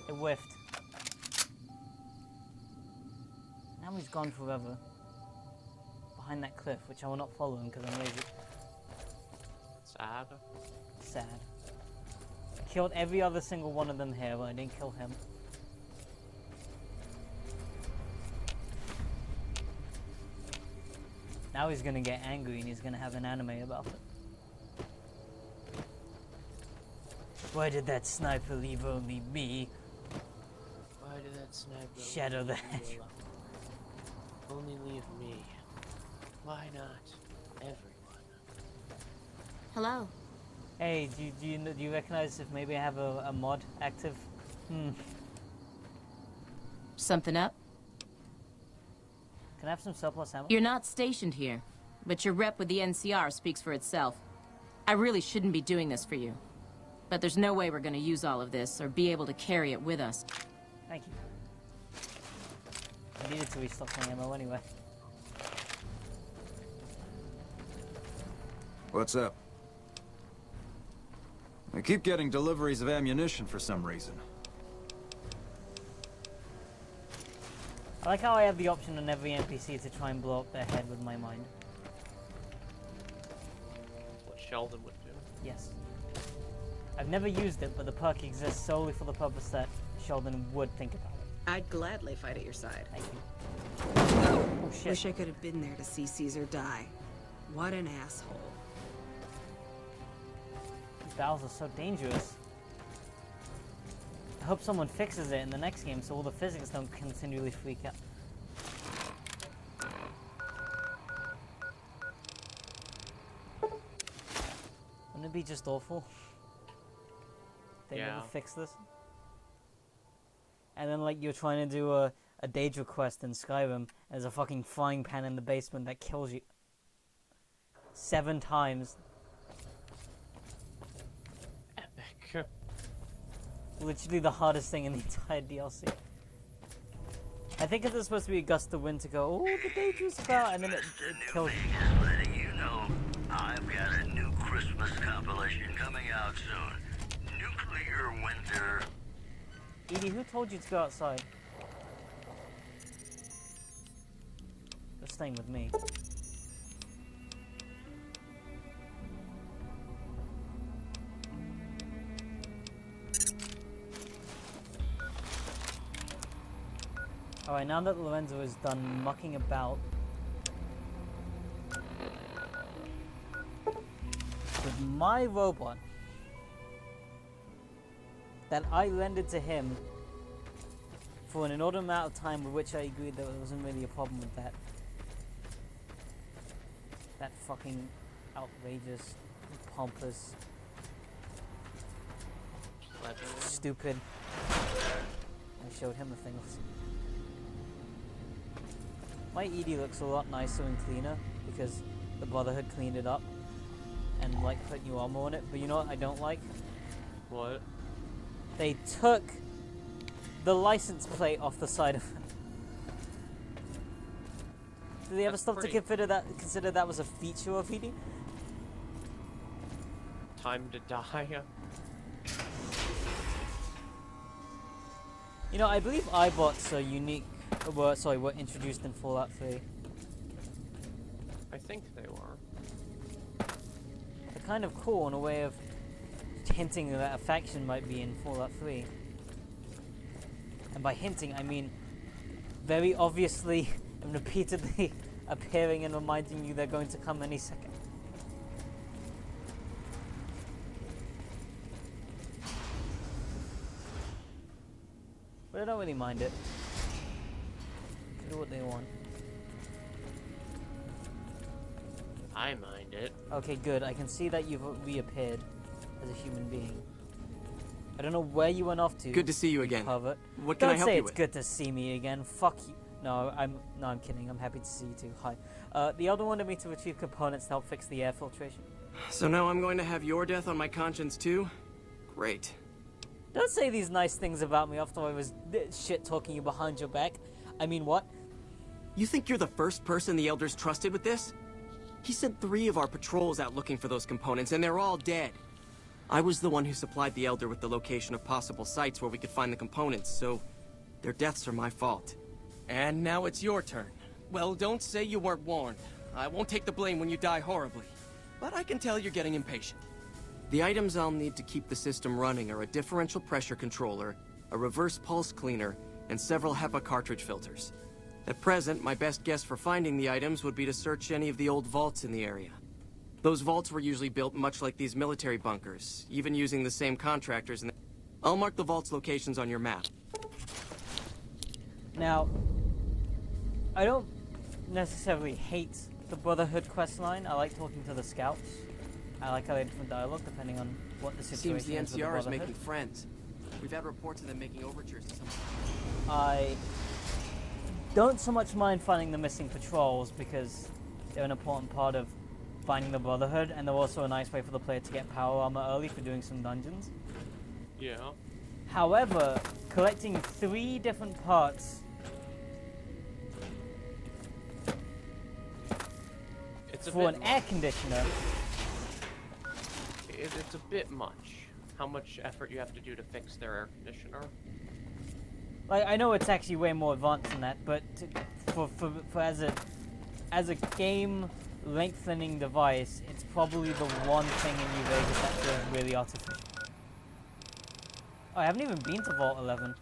It whiffed. Now he's gone forever. Behind that cliff, which I will not follow him because I'm lazy. Sad. Sad. I killed every other single one of them here, but I didn't kill him. Now he's gonna get angry and he's gonna have an anime about it. Why did that sniper leave only me? Why did that sniper Shadow the Hedgehog only leave me? Why not everyone? Hello. Hey, do you recognize if maybe I have a mod active? Something up? Can I have some surplus ammo? You're not stationed here, but your rep with the NCR speaks for itself. I really shouldn't be doing this for you. But there's no way we're gonna use all of this, or be able to carry it with us. Thank you. I needed to restock my ammo anyway. What's up? I keep getting deliveries of ammunition for some reason. I like how I have the option on every NPC to try and blow up their head with my mind. That's what Sheldon would do. Yes. I've never used it, but the perk exists solely for the purpose that Sheldon would think about it. I'd gladly fight at your side. Thank you. Oh, shit. Wish I could have been there to see Caesar die. What an asshole. These battles are so dangerous. I hope someone fixes it in the next game so all the physics don't continually freak out. Wouldn't it be just awful? They never fix this. And then, like, you're trying to do a Daedra quest in Skyrim, and there's a fucking frying pan in the basement that kills you 7 times. Epic. Literally the hardest thing in the entire DLC. I think if there's supposed to be a gust of wind to go, oh, the Daedra's about, and then it kills you. Just letting you know, I've got a new Christmas compilation coming out soon. Nuclear Winter. Edie, who told you to go outside? You're staying with me. Alright, now that Lorenzo is done mucking about with my robot that I lended to him for an inordinate amount of time, with which I agreed that there wasn't really a problem with that. That fucking outrageous, pompous, stupid. I showed him the things. My ED looks a lot nicer and cleaner because the Brotherhood cleaned it up and like put new armor on it. But you know what I don't like? What? They took the license plate off the side of it. Did they ever stop to consider that was a feature of ED? Time to die. You know, I believe iBots are unique. Were introduced in Fallout 3. I think they were. They're kind of cool in a way of hinting that a faction might be in Fallout 3. And by hinting, I mean very obviously and repeatedly appearing and reminding you they're going to come any second. But I don't really mind it. Do what they want. I mind it. Okay, good. I can see that you've reappeared as a human being. I don't know where you went off to. Good to see you again. Pervert. What can I help you with? Don't say it's good to see me again. Fuck you. No, I'm kidding. I'm happy to see you too. Hi. The other wanted me to retrieve components to help fix the air filtration. So now I'm going to have your death on my conscience too? Great. Don't say these nice things about me after I was shit talking you behind your back. I mean, what? You think you're the first person the Elders trusted with this? He sent 3 of our patrols out looking for those components, and they're all dead. I was the one who supplied the Elder with the location of possible sites where we could find the components, so their deaths are my fault. And now it's your turn. Well, don't say you weren't warned. I won't take the blame when you die horribly. But I can tell you're getting impatient. The items I'll need to keep the system running are a differential pressure controller, a reverse pulse cleaner, and several HEPA cartridge filters. At present, my best guess for finding the items would be to search any of the old vaults in the area. Those vaults were usually built much like these military bunkers, even using the same contractors. I'll mark the vault's locations on your map. Now, I don't necessarily hate the Brotherhood questline. I like talking to the scouts. I like how they have different dialogue depending on what the situation Seems the is with NCR is the making friends. We've had reports of them making overtures to some... I don't so much mind finding the missing patrols because they're an important part of finding the Brotherhood, and they're also a nice way for the player to get power armor early for doing some dungeons. Yeah. However, collecting 3 different parts for an air conditioner. It's a bit much. How much effort you have to do to fix their air conditioner? Like, I know it's actually way more advanced than that, but for as a game lengthening device, it's probably the one thing in New Vegas that feels really artificial. Oh, I haven't even been to Vault 11.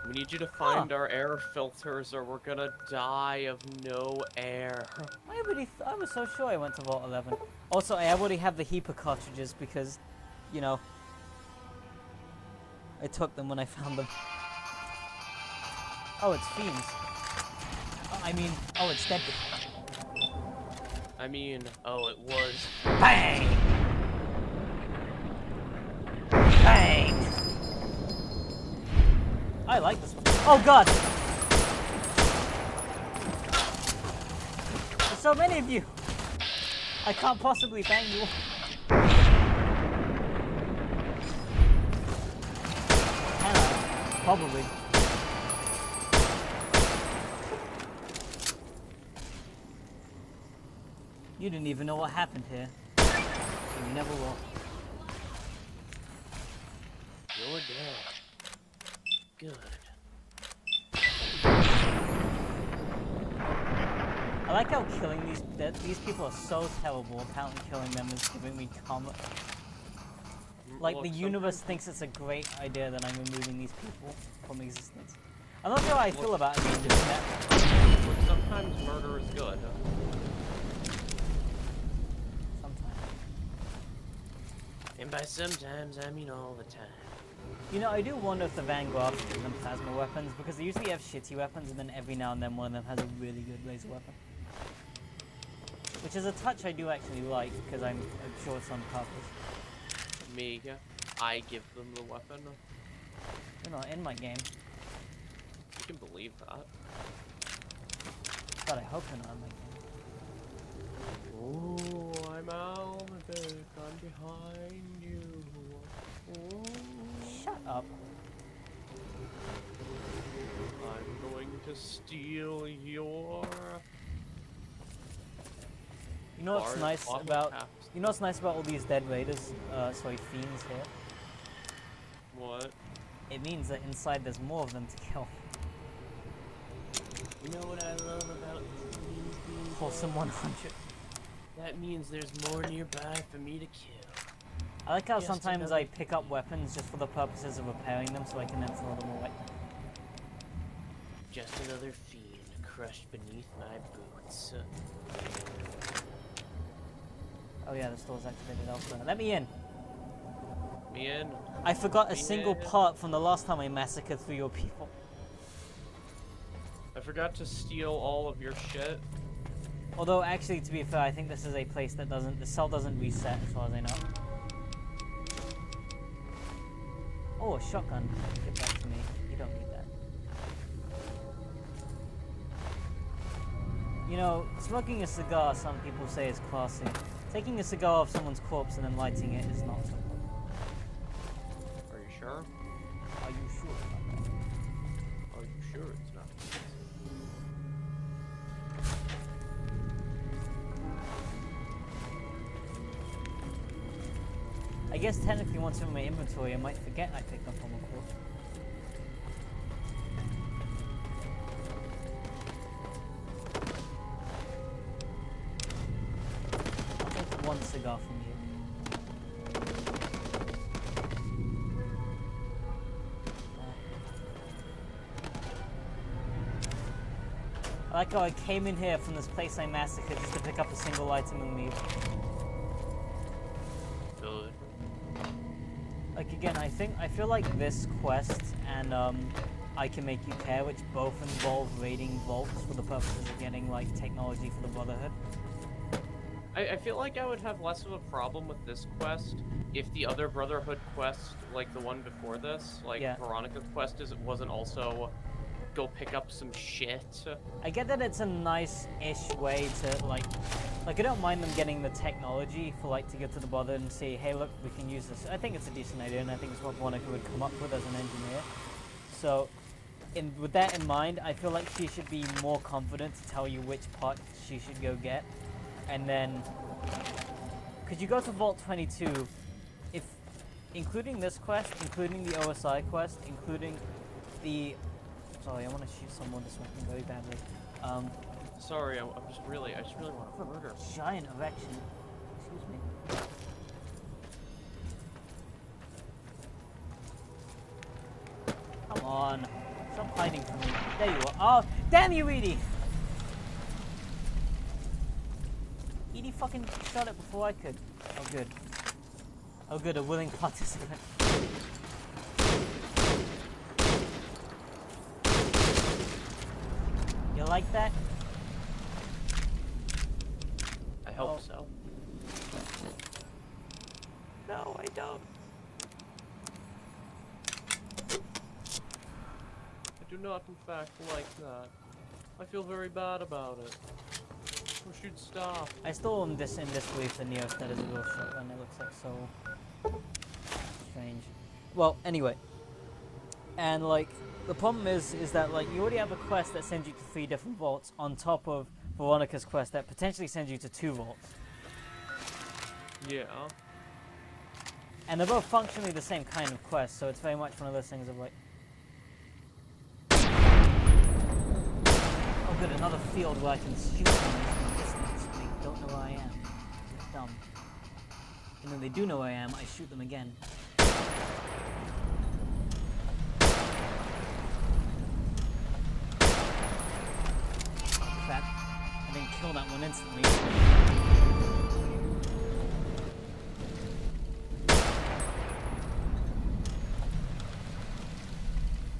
We need you to find our air filters or we're gonna die of no air. I was so sure I went to Vault 11. Also, I already have the HEPA cartridges because, you know, I took them when I found them. Oh, it's Fiends. Oh, it's Dead. Oh, it was. Bang! Bang! I like this one. Oh god! There's so many of you! I can't possibly bang you all. Can I? Probably. You didn't even know what happened here. You never will. You're dead. Good. I like how killing these people are so terrible. Apparently killing them is giving me karma. Like, the universe thinks it's a great idea that I'm removing these people from existence. I'm not sure how I feel about it being just net. Look, sometimes murder is good. Sometimes. And by sometimes, I mean all the time. You know, I do wonder if the Vanguard give them plasma weapons, because they usually have shitty weapons, and then every now and then one of them has a really good laser weapon. Which is a touch I do actually like, because I'm sure it's on purpose. Me, I give them the weapon. You're not in my game. You can believe that. God, I hope you're not in my game. Oh, I'm out of it. I'm behind you. Oh. Shut up. I'm going to steal your... You know what's nice about... You know what's nice about all these dead raiders, sorry, fiends here? What? It means that inside there's more of them to kill. You know what I love about Wholesome 100. That means there's more nearby for me to kill. I like how sometimes I pick up weapons just for the purposes of repairing them so I can then throw them away. Just another fiend crushed beneath my boots. Oh yeah, the store's activated elsewhere. Let me in! Me in? I forgot a single part from the last time I massacred 3 of your people. I forgot to steal all of your shit. Although, actually, to be fair, I think this is a place that doesn't... The cell doesn't reset, as far as I know. Oh, a shotgun. Give that to me. You don't need that. You know, smoking a cigar, some people say, is classy. Taking a cigar off someone's corpse and then lighting it is not so cool. Are you sure? Are you sure about that? Are you sure it's not? I guess technically once I'm in my inventory, I might forget I picked up on the corpse. I'll take 1 cigar from you. I like how I came in here from this place I massacred just to pick up a single item and leave. Good. Like again, I feel like this quest and I Can Make You Care, which both involve raiding vaults for the purposes of getting like technology for the Brotherhood. I feel like I would have less of a problem with this quest if the other Brotherhood quest, like the one before this, like Veronica's quest, wasn't also go pick up some shit. I get that it's a nice-ish way to like I don't mind them getting the technology for like to get to the Brotherhood and say, hey look, we can use this. I think it's a decent idea and I think it's what Veronica would come up with as an engineer. So with that in mind, I feel like she should be more confident to tell you which part she should go get. And then, could you go to Vault 22, if, including this quest, including the OSI quest, including the, sorry, I want to shoot someone this weapon very badly. Sorry, I just really want to murder. Giant erection. Excuse me. Come on. Stop hiding from me. There you are. Oh, damn you, Edie! Edie fucking shot it before I could. Oh, good. Oh, good, a willing participant. You like that? I hope so. No, I don't. I do not, in fact, like that. I feel very bad about it. We should stop. I still am in disbelief that Neo said is a real shotgun. It looks like so strange. Well, anyway. And like, the problem is that like, you already have a quest that sends you to 3 different vaults on top of Veronica's quest that potentially sends you to 2 vaults. Yeah. And they're both functionally the same kind of quest, so it's very much one of those things of like... Oh good, another field where I can shoot them from a distance. They don't know where I am. It's dumb. And then they do know where I am, I shoot them again. kill that one instantly.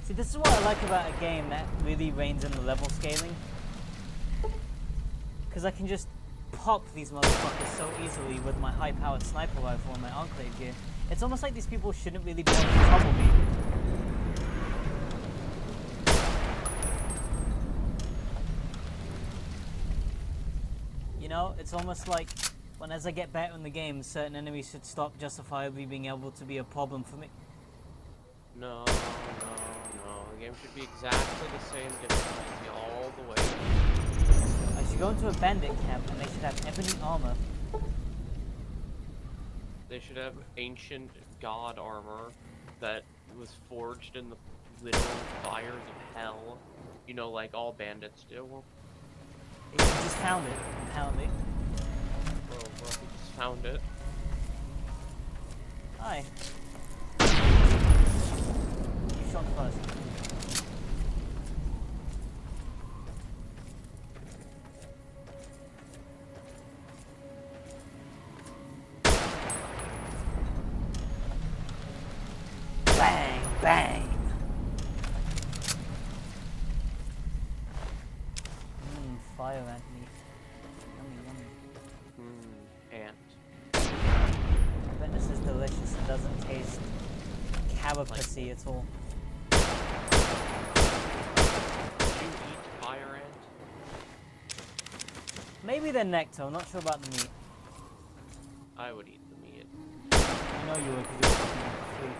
See, this is what I like about a game that really reins in the level scaling. Because I can just pop these motherfuckers so easily with my high-powered sniper rifle and my Enclave gear. It's almost like these people shouldn't really be able to trouble me. You know, it's almost like when as I get better in the game, certain enemies should stop justifiably being able to be a problem for me. No. The game should be exactly the same difficulty all the way. I should go into a bandit camp and they should have ebony armor. They should have ancient god armor that was forged in the literal fires of hell. You know, like all bandits do. You just found it, apparently. Well, you just found it. Hi. You shot first. Bang, bang. Fire ant meat. Yummy, yummy. Ant. I bet this is delicious. It doesn't taste carapace at all. Did you eat fire ant? Maybe the nectar. I'm not sure about the meat. I would eat the meat. You know you would because you're fucking freak.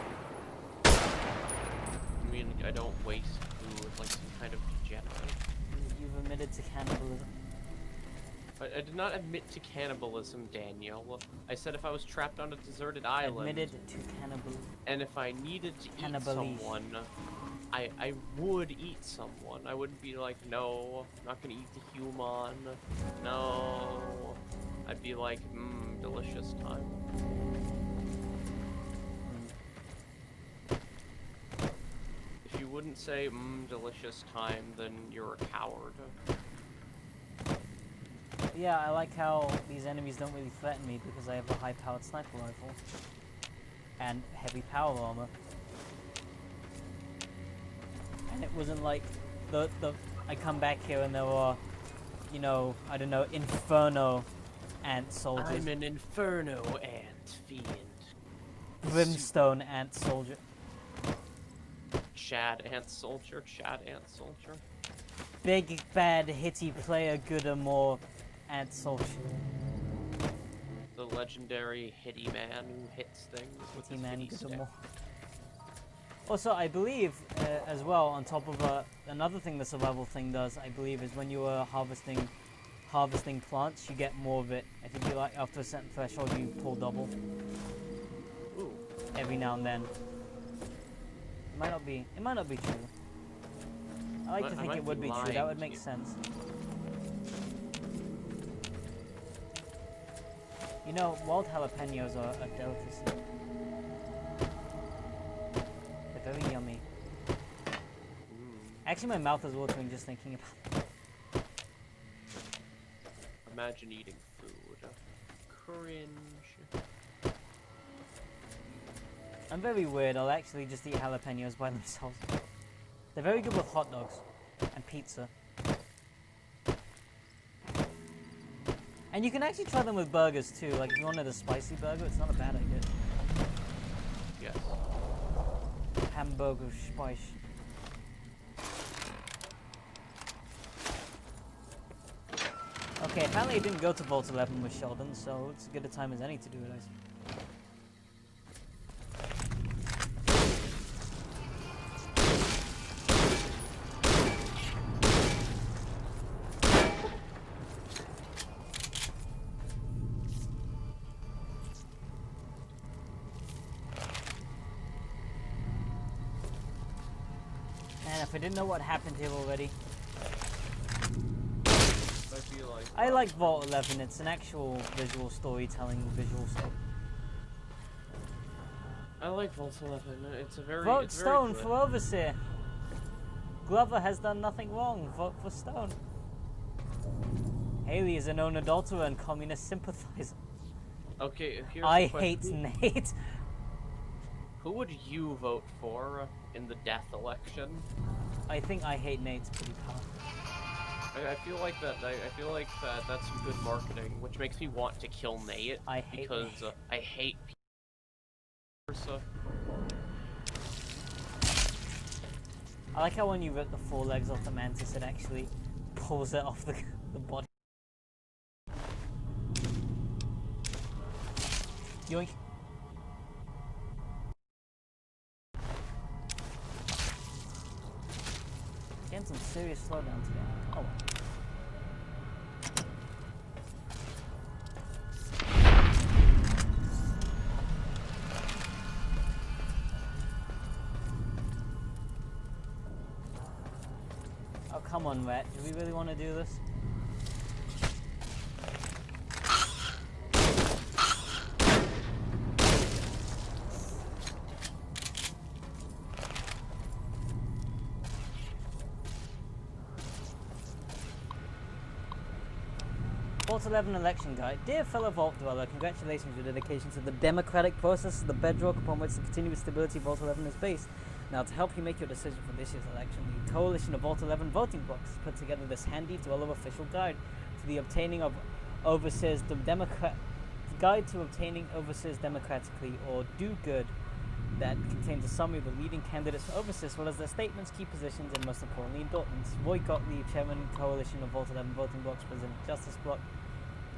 I mean, I don't waste food like some kind of degenerate. You've admitted to cannibalism. I did not admit to cannibalism, Daniel. I said if I was trapped on a deserted island... Admitted to cannibalism. And if I needed to eat someone, I would eat someone. I wouldn't be like, no, I'm not gonna eat the human. No. I'd be like, delicious time. If you wouldn't say, delicious time, then you're a coward. Yeah, I like how these enemies don't really threaten me because I have a high-powered sniper rifle. And heavy power armor. And it wasn't like I come back here and there are, you know, I don't know, inferno ant soldiers. I'm an inferno ant fiend. Brimstone ant soldier. Chad ant soldier. Big bad hitty player gooder more ant soldier. The legendary hitty man who hits things with his hitty stick. Also, I believe, as well, on top of another thing the survival thing does, I believe, is when you are harvesting plants, you get more of it. I think you like after a certain threshold, you pull double. Ooh. Every now and then. It might not be true. I like to think it would be true. That would make sense. You know, wild jalapenos are a delicacy. They're very yummy. Actually, my mouth is watering just thinking about it. Imagine eating food. Cringe. I'm very weird. I'll actually just eat jalapenos by themselves. They're very good with hot dogs and pizza. And you can actually try them with burgers too. Like if you wanted a spicy burger, it's not a bad idea. Yes. Hamburger spice. Okay, apparently I didn't go to Vault 11 with Sheldon, so it's as good a time as any to do it, I suppose. If I didn't know what happened here already. I like Vault 11, it's an actual visual storytelling visual story. I like Vault 11, it's a very... Vote Stone for Overseer! Glover has done nothing wrong, vote for Stone. Haley is a known adulterer and communist sympathizer. Okay, here's I the question. hate Nate. Who would you vote for in the death election? I think I hate Nate's pretty powerful. I feel like that's some good marketing, which makes me want to kill Nate. I hate people. I like how when you rip the forelegs off the mantis, it actually pulls it off the body. Yoink. Getting some serious slowdown today. Oh well. Oh, come on, Rhett. Do we really want to do this? Vault 11 election guide. Dear fellow Vault Dweller, congratulations on your dedication to the democratic process is the bedrock upon which the continuous stability of Vault 11 is based. Now, to help you make your decision for this year's election, the coalition of Vault 11 voting blocks has put together this handy Dweller official guide to the obtaining of overseers guide to obtaining overseers democratically or do good, that contains a summary of the leading candidates for overseers, as well as their statements, key positions, and most importantly, indictments. Roy Gottlieb, Chairman, Coalition of Vault 11 Voting Blocks, President Justice Block.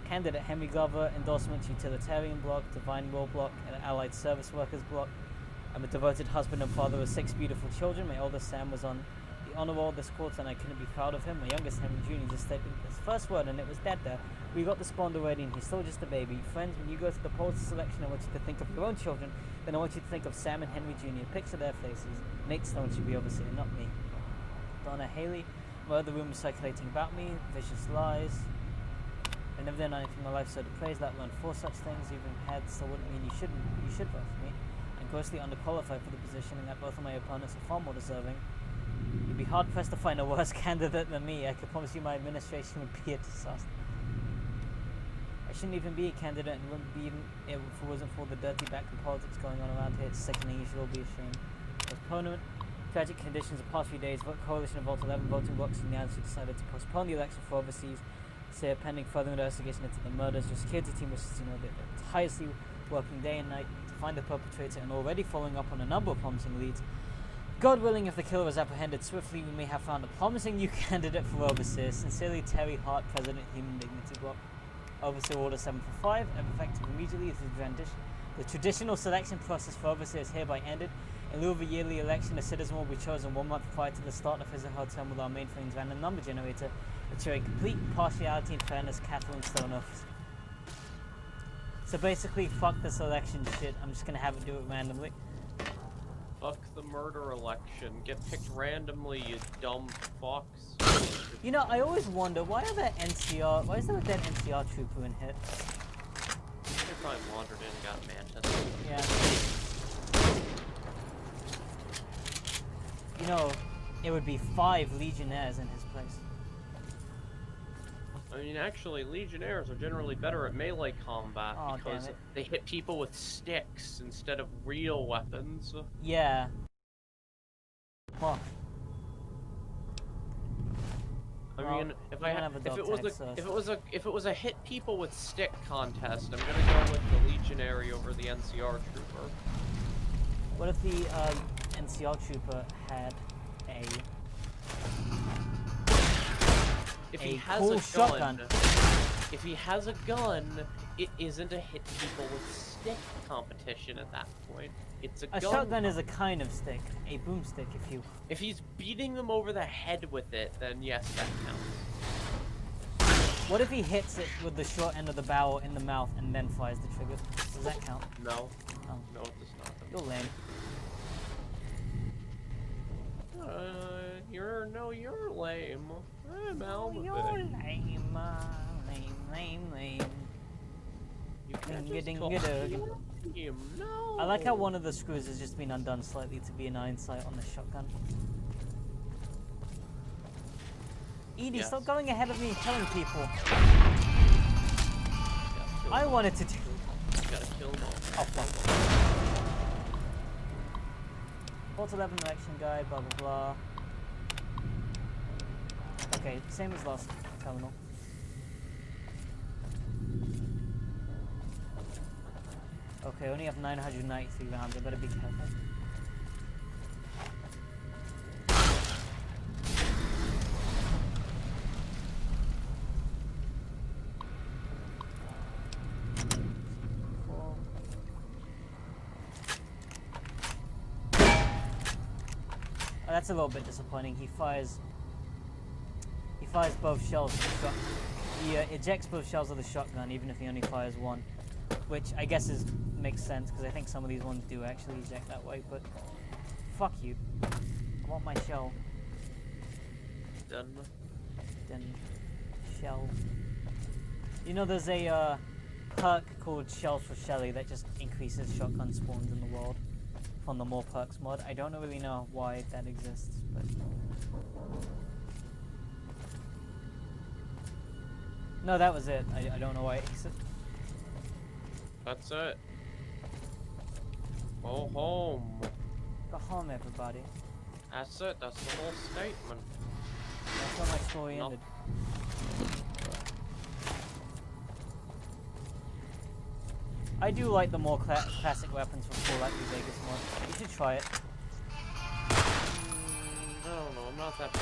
Candidate Henry Glover, Endorsements, Utilitarian Block, Divine Will Block, and Allied Service Workers Block. I'm a devoted husband and father of 6 beautiful children. My oldest Sam was on the honor roll this quarter, and I couldn't be proud of him. My youngest Henry Jr. just stated his first word, and it was Dad there. We got the spawned already, and he's still just a baby. Friends, when you go to the polls selection, I want you to think of your own children. Then I want you to think of Sam and Henry Jr. Picture their faces. Nate Stone should be overseer, not me. Donna Haley, my other rumors circulating about me, vicious lies. I never done anything in my life so to praise, let alone for such things. Even had still wouldn't mean you should vote for me. I'm grossly underqualified for the position, and that both of my opponents are far more deserving. You'd be hard pressed to find a worse candidate than me. I could promise you my administration would be a disaster. I shouldn't even be a candidate, and wouldn't be even if it wasn't for the dirty back and politics going on around here. It's sickening. You should all be ashamed. Postponement. Tragic conditions the past few days. Coalition of Vault 11 voting blocks unanimously decided to postpone the election for overseas. Say pending further investigation into the murders. Your security team wishes to know that they're tirelessly working day and night to find the perpetrator and already following up on a number of promising leads. God willing, if the killer is apprehended swiftly, we may have found a promising new candidate for overseer. Sincerely, Terry Hart, President, Human Dignity Block. Overseer Order 745, effective immediately. The traditional selection process for overseer is hereby ended. In lieu of a yearly election, a citizen will be chosen 1 month prior to the start of his or her term with our mainframe's random number generator, ensuring complete impartiality and fairness. Catherine Stone officer. So basically, fuck this election shit. I'm just gonna have it do it randomly. Fuck the murder election. Get picked randomly, you dumb fucks. You know, I always wonder, why is there a dead NCR trooper in hit? They probably wandered in and got Mantis. Yeah. You know, it would be 5 Legionnaires in his place. I mean, actually, Legionnaires are generally better at melee combat because they hit people with sticks instead of real weapons. Yeah. Well. I mean, if it was a hit people with stick contest, I'm gonna go with the Legionary over the NCR trooper. What if the NCR trooper had a cool shotgun? If he has a gun, it isn't a hit people with stick competition at that point. It's a gun. Shotgun is a kind of stick, a boomstick, if you. If he's beating them over the head with it, then yes, that counts. What if he hits it with the short end of the barrel in the mouth and then fires the trigger? Does that count? No. Oh. No, it does not. You're lame. You're lame. I'm Alma. You're lame, lame. You can't just call him. No. I like how one of the screws has just been undone slightly to be an iron sight on the shotgun. Edie, Yes. stop going ahead of me and killing people. I wanted to do... Gotta kill them all. Oh, fuck. Port 11 election guide, blah, blah, blah. Okay, same as last terminal. Okay, only have 993 rounds. I better be careful. Oh, that's a little bit disappointing. He fires both shells with the shotgun. He ejects both shells with the shotgun, even if he only fires one, which I guess makes sense because I think some of these ones do actually eject that way. But fuck you, I want my shell. Done. Shell. You know, there's a perk called Shells for Shelly that just increases shotgun spawns in the world from the More Perks mod. I don't really know why that exists, but... No, that was it. I don't know why it exists. That's it. Go home. Go home, everybody. That's it. That's the whole statement. That's how my story ended. I do like the more classic weapons from Fallout New Vegas mod. You should try it. I don't know. I'm not that big.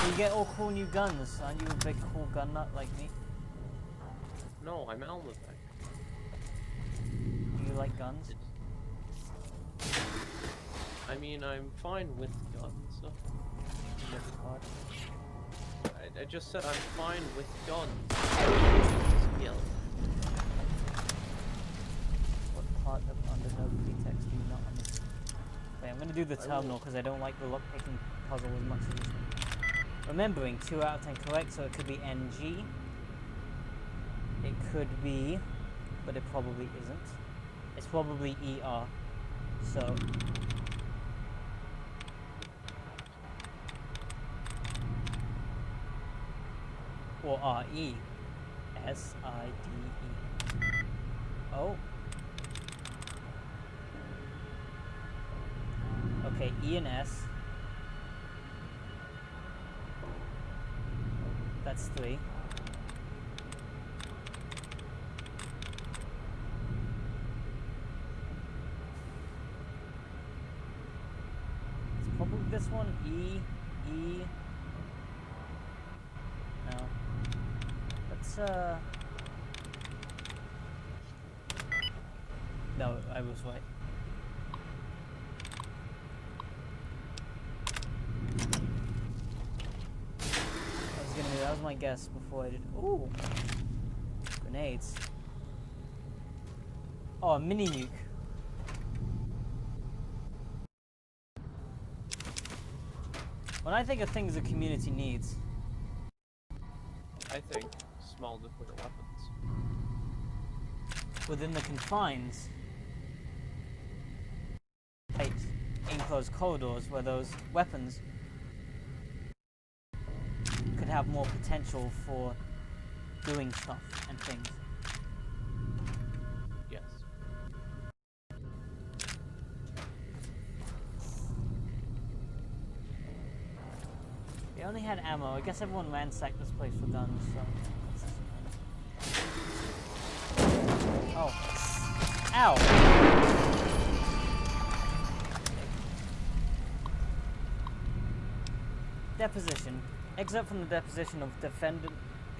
You get all cool new guns. Aren't you a big cool gun nut like me? No, I'm Almazek. Do you like guns? I mean, I'm fine with guns. I just said I'm fine with guns. Skill. What part of under no pretext do you not understand? Wait, I'm gonna do the terminal because I don't like the lockpicking puzzle as much as this one. Remembering 2 out of 10 correct, so it could be NG. It could be, but it probably isn't. It's probably ER. So. Or RE. SIDE. Oh. Okay, E and S. That's 3. It's probably this one. E. No. Let's No, I was right. That was my guess before I did. Ooh! Grenades. Oh, a mini nuke. When I think of things the community needs, I think small nuclear weapons. Within the confines, tight, enclosed corridors where those weapons could have more potential for doing stuff and things. Yes. They only had ammo. I guess everyone ransacked this place for guns, so... Oh. Ow! Deposition. Excerpt from the deposition of defendant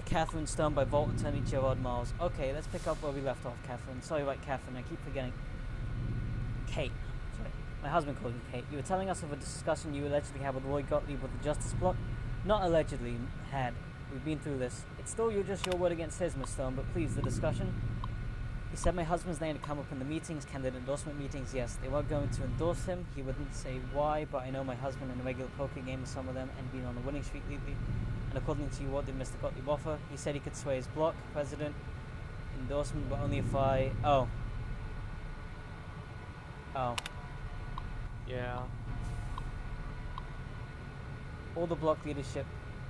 Catherine Stone by Vault Attorney Gerard Miles. Okay, let's pick up where we left off, Catherine. Sorry about Catherine, I keep forgetting. Kate. Sorry. My husband called you Kate. You were telling us of a discussion you allegedly had with Roy Gottlieb with the Justice Block? Not allegedly had. We've been through this. It's still just your word against his, Miss Stone, but please, the discussion? He said my husband's name to come up in the meetings, candidate endorsement meetings. Yes, they weren't going to endorse him. He wouldn't say why, but I know my husband in a regular poker game with some of them and been on a winning streak lately. And according to you, what did Mr. Gottlieb offer? He said he could sway his block, president, endorsement, but only if I... Oh. Oh. Yeah. All the block leadership,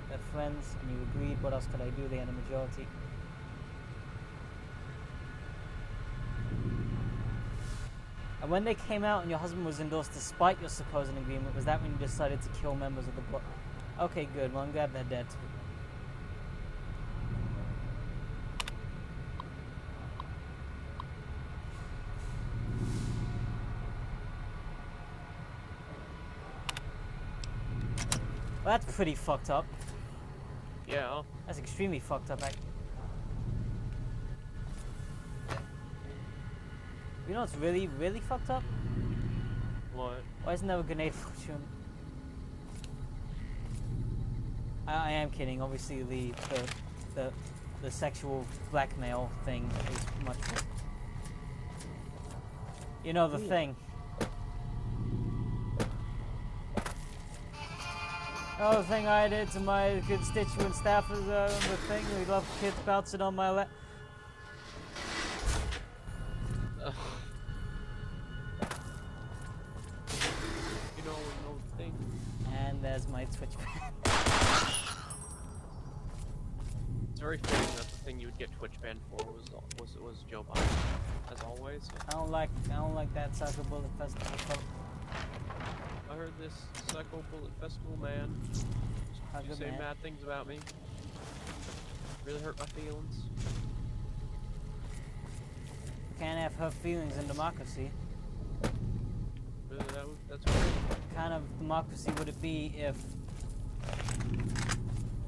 they're friends, and you agreed. What else could I do? They had a majority. And when they came out and your husband was endorsed despite your supposed agreement, was that when you decided to kill members of the block? Okay, good. Well, I'm glad they're dead too. Well, that's pretty fucked up. Yeah. That's extremely fucked up, You know what's really, really fucked up? What? Why isn't there a grenade fortune? I am kidding. Obviously, the sexual blackmail thing is much. You know the thing. Oh, the thing I did to my constituent staff is the thing. We love kids bouncing on my lap. You know the thing. And there's my Twitch ban. It's very fitting that the thing you would get Twitch banned for was Joe Biden, as always. I don't like that Psycho Bullet Festival. I heard this Psycho Bullet Festival man you say mad things about me. Really hurt my feelings. Can't have hurt feelings in democracy. That's what What kind of democracy would it be if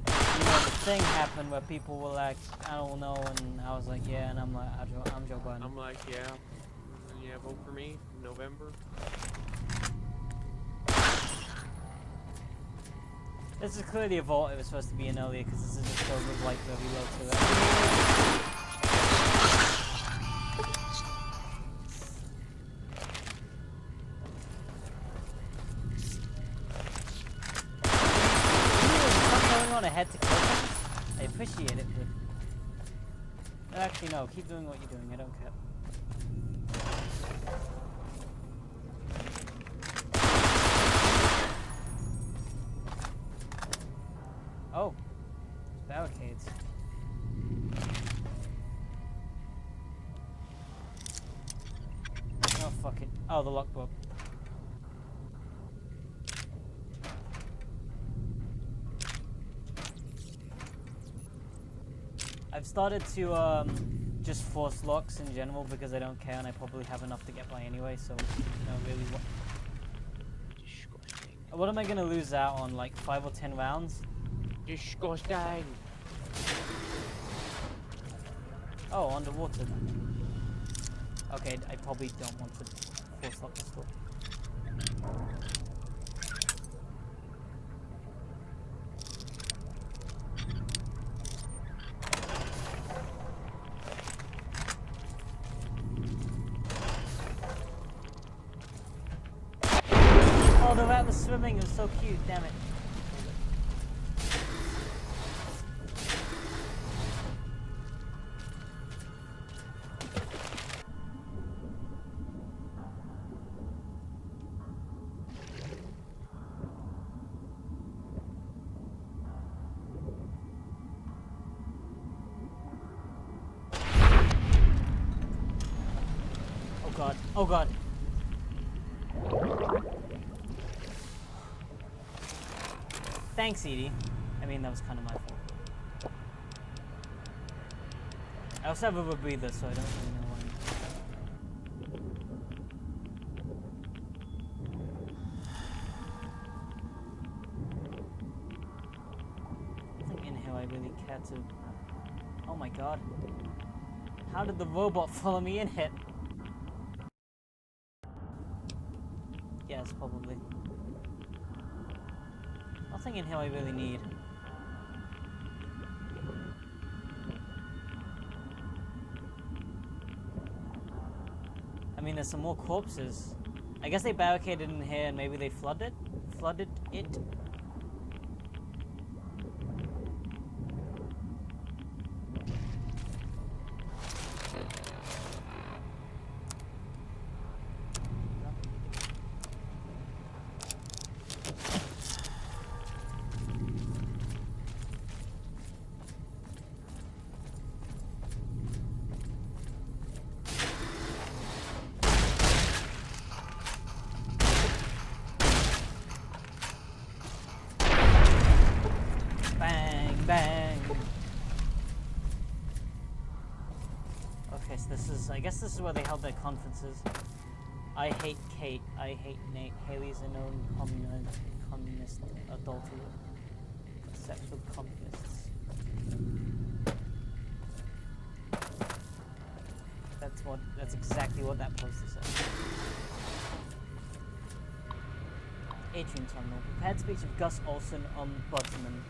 the thing happened where people were like, I don't know, and I was like, yeah, and I'm like, I'm Joe Biden. I'm like, yeah, vote for me in November. This is clearly a vault. It was supposed to be an earlier because this is just filled with like very low to it. Stop going on ahead to kill them. I appreciate it, but actually no. Keep doing what you're doing. I don't care. Oh, barricades. Oh, fuck it. Oh, the lockbook. I've started to just force locks in general because I don't care and I probably have enough to get by anyway, so I don't really want. What am I gonna lose out on, like 5 or 10 rounds? Disgusting. Oh, underwater. Okay, I probably don't want to force lock this door. Oh, the rat was swimming. It was so cute. Damn it. Oh god. Thanks, Edie. I mean, that was kind of my fault. I also have a breather, so I don't really know why. I think in here I really care to... Oh my god. How did the robot follow me in here? Yes, probably. Nothing in here I really need. I mean, there's some more corpses. I guess they barricaded in here and maybe they flooded it. bang. Okay, so this is, I guess this is where they held their conferences. I hate Kate. I hate Nate. Haley's a known communist adulterer. Sex with communists. That's exactly what that poster says. Atrium Terminal. Prepared speech of Gus Olson, Ombudsman.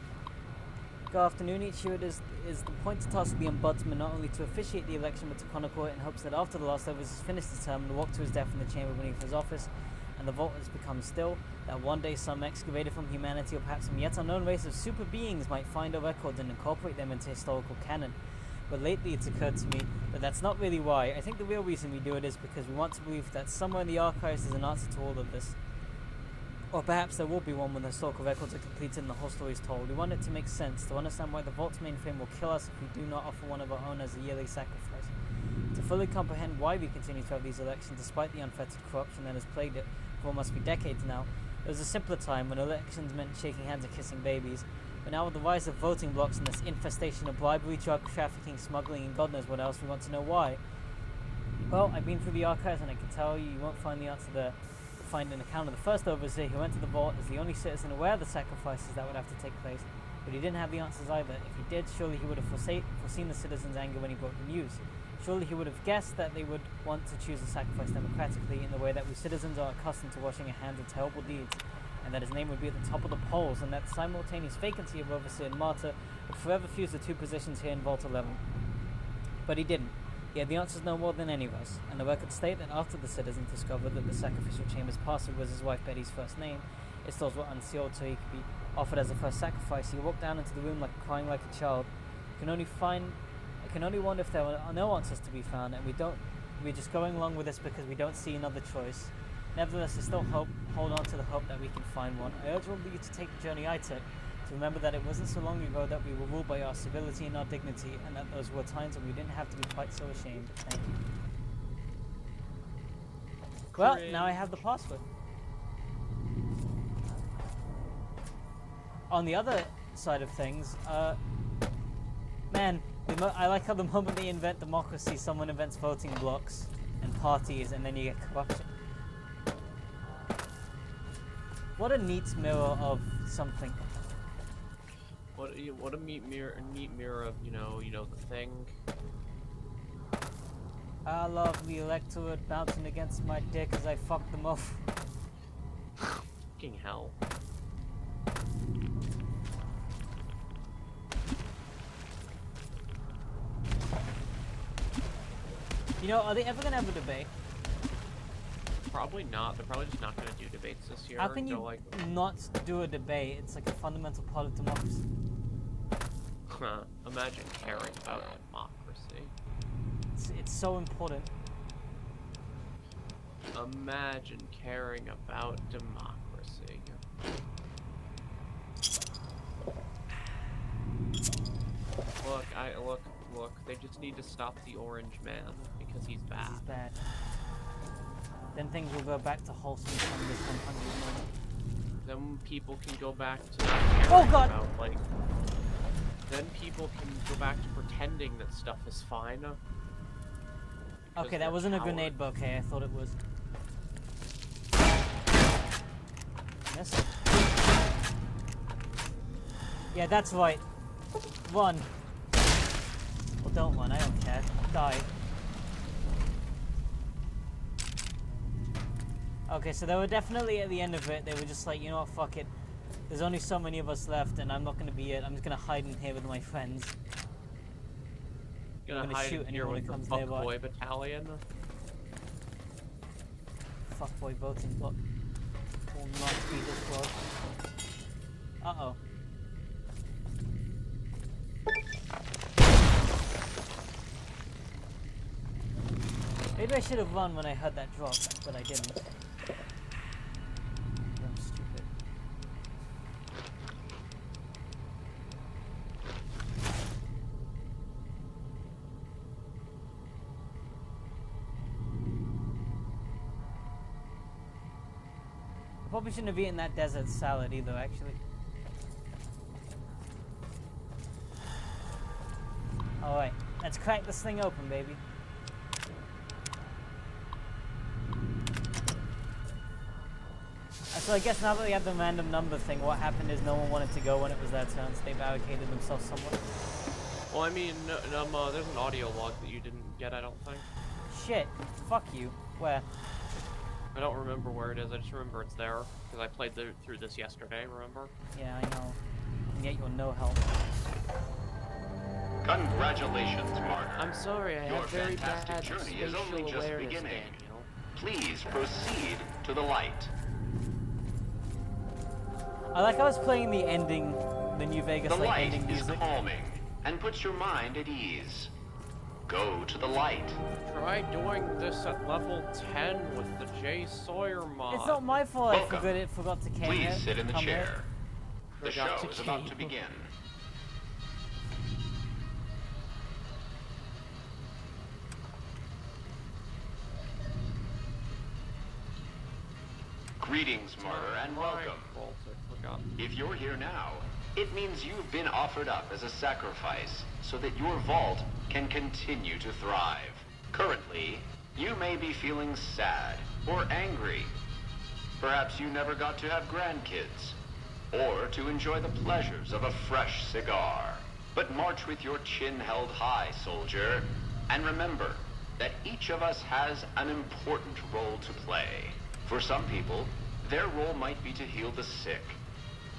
Good afternoon. Each year it is the appointed task of the Ombudsman not only to officiate the election but to chronicle it in hopes that after the last office has finished his term and walk to his death in the chamber beneath his office and the vault has become still, that one day some excavator from humanity or perhaps some yet unknown race of super beings might find our records and incorporate them into historical canon. But lately it's occurred to me that that's not really why. I think the real reason we do it is because we want to believe that somewhere in the archives is an answer to all of this. Or perhaps there will be one when the historical records are completed and the whole story is told. We want it to make sense, to understand why the Vault's mainframe will kill us if we do not offer one of our own as a yearly sacrifice. To fully comprehend why we continue to have these elections despite the unfettered corruption that has plagued it for what must be decades now. There was a simpler time when elections meant shaking hands and kissing babies. But now with the rise of voting blocks and this infestation of bribery, drug trafficking, smuggling, and God knows what else, we want to know why. Well, I've been through the archives and I can tell you won't find the answer there. Find an account of the first overseer who entered the vault as the only citizen aware of the sacrifices that would have to take place, but he didn't have the answers either. If he did, surely he would have foreseen the citizens' anger when he brought the news. Surely he would have guessed that they would want to choose a sacrifice democratically in the way that we citizens are accustomed to washing our hands of terrible deeds, and that his name would be at the top of the polls, and that the simultaneous vacancy of overseer and martyr would forever fuse the two positions here in Vault 11. But he didn't. He had the answers no more than any of us, and the records state that after the citizens discovered that the sacrificial chamber's password was his wife Betty's first name, its doors were unsealed so he could be offered as a first sacrifice. He walked down into the room crying like a child. I can only wonder if there are no answers to be found, and we're just going along with this because we don't see another choice. Nevertheless, there's still hope. Hold on to the hope that we can find one. I urge all of you to take the journey I took, to remember that it wasn't so long ago that we were ruled by our civility and our dignity, and that those were times when we didn't have to be quite so ashamed. Thank you. Well, now I have the password. On the other side of things, man, I like how the moment they invent democracy, someone invents voting blocks and parties, and then you get corruption. What a neat mirror of something. What a neat mirror of, you know the thing. I love the electorate bouncing against my dick as I fuck them off. Fucking hell. You know, are they ever gonna have a debate? Probably not. They're probably just not gonna do debates this year. How can you not do a debate? It's like a fundamental part of democracy. Imagine caring about democracy. It's so important. Imagine caring about democracy. Look, they just need to stop the orange man because he's bad. He's bad. Then things will go back to wholesome from this 100 moment. Then people can go back to not caring about, like... Then people can go back to pretending that stuff is fine. Okay, that wasn't a grenade bouquet, I thought it was. Yes. Yeah, that's right. Run. Well, don't run, I don't care. Die. Okay, so they were definitely at the end of it, they were just like, you know what, fuck it. There's only so many of us left, and I'm not gonna be it. I'm just gonna hide in here with my friends. I'm gonna shoot anyone who comes nearby. Fuckboy battalion. Fuckboy voting block will not be destroyed. Uh-oh. Maybe I should have run when I heard that drop, but I didn't. I'm stupid. I probably shouldn't have eaten that desert salad either, actually. Alright, let's crack this thing open, baby. So I guess now that we have the random number thing, what happened is no one wanted to go when it was their turn, so they barricaded themselves somewhere. Well, I mean, there's an audio log that you didn't get, I don't think. Shit. Fuck you. Where? I don't remember where it is, I just remember it's there, because I played through this yesterday, remember? Yeah, I know. And yet you're no help. Congratulations, Martyr. I'm sorry, I have very bad journey is only just beginning. Daniel. Please proceed to the light. I like how I was playing the ending, the New Vegas The light ending is music. calming and puts your mind at ease. Go to the light. Try doing this at level 10 with the J. Sawyer mod. It's not my fault I forgot to come Please sit in the chair. The show Forgot to is about to begin. Greetings, Martyr, and welcome. If you're here now, it means you've been offered up as a sacrifice so that your vault can continue to thrive. Currently, you may be feeling sad or angry. Perhaps you never got to have grandkids, or to enjoy the pleasures of a fresh cigar. But march with your chin held high, soldier, and remember that each of us has an important role to play. For some people, their role might be to heal the sick.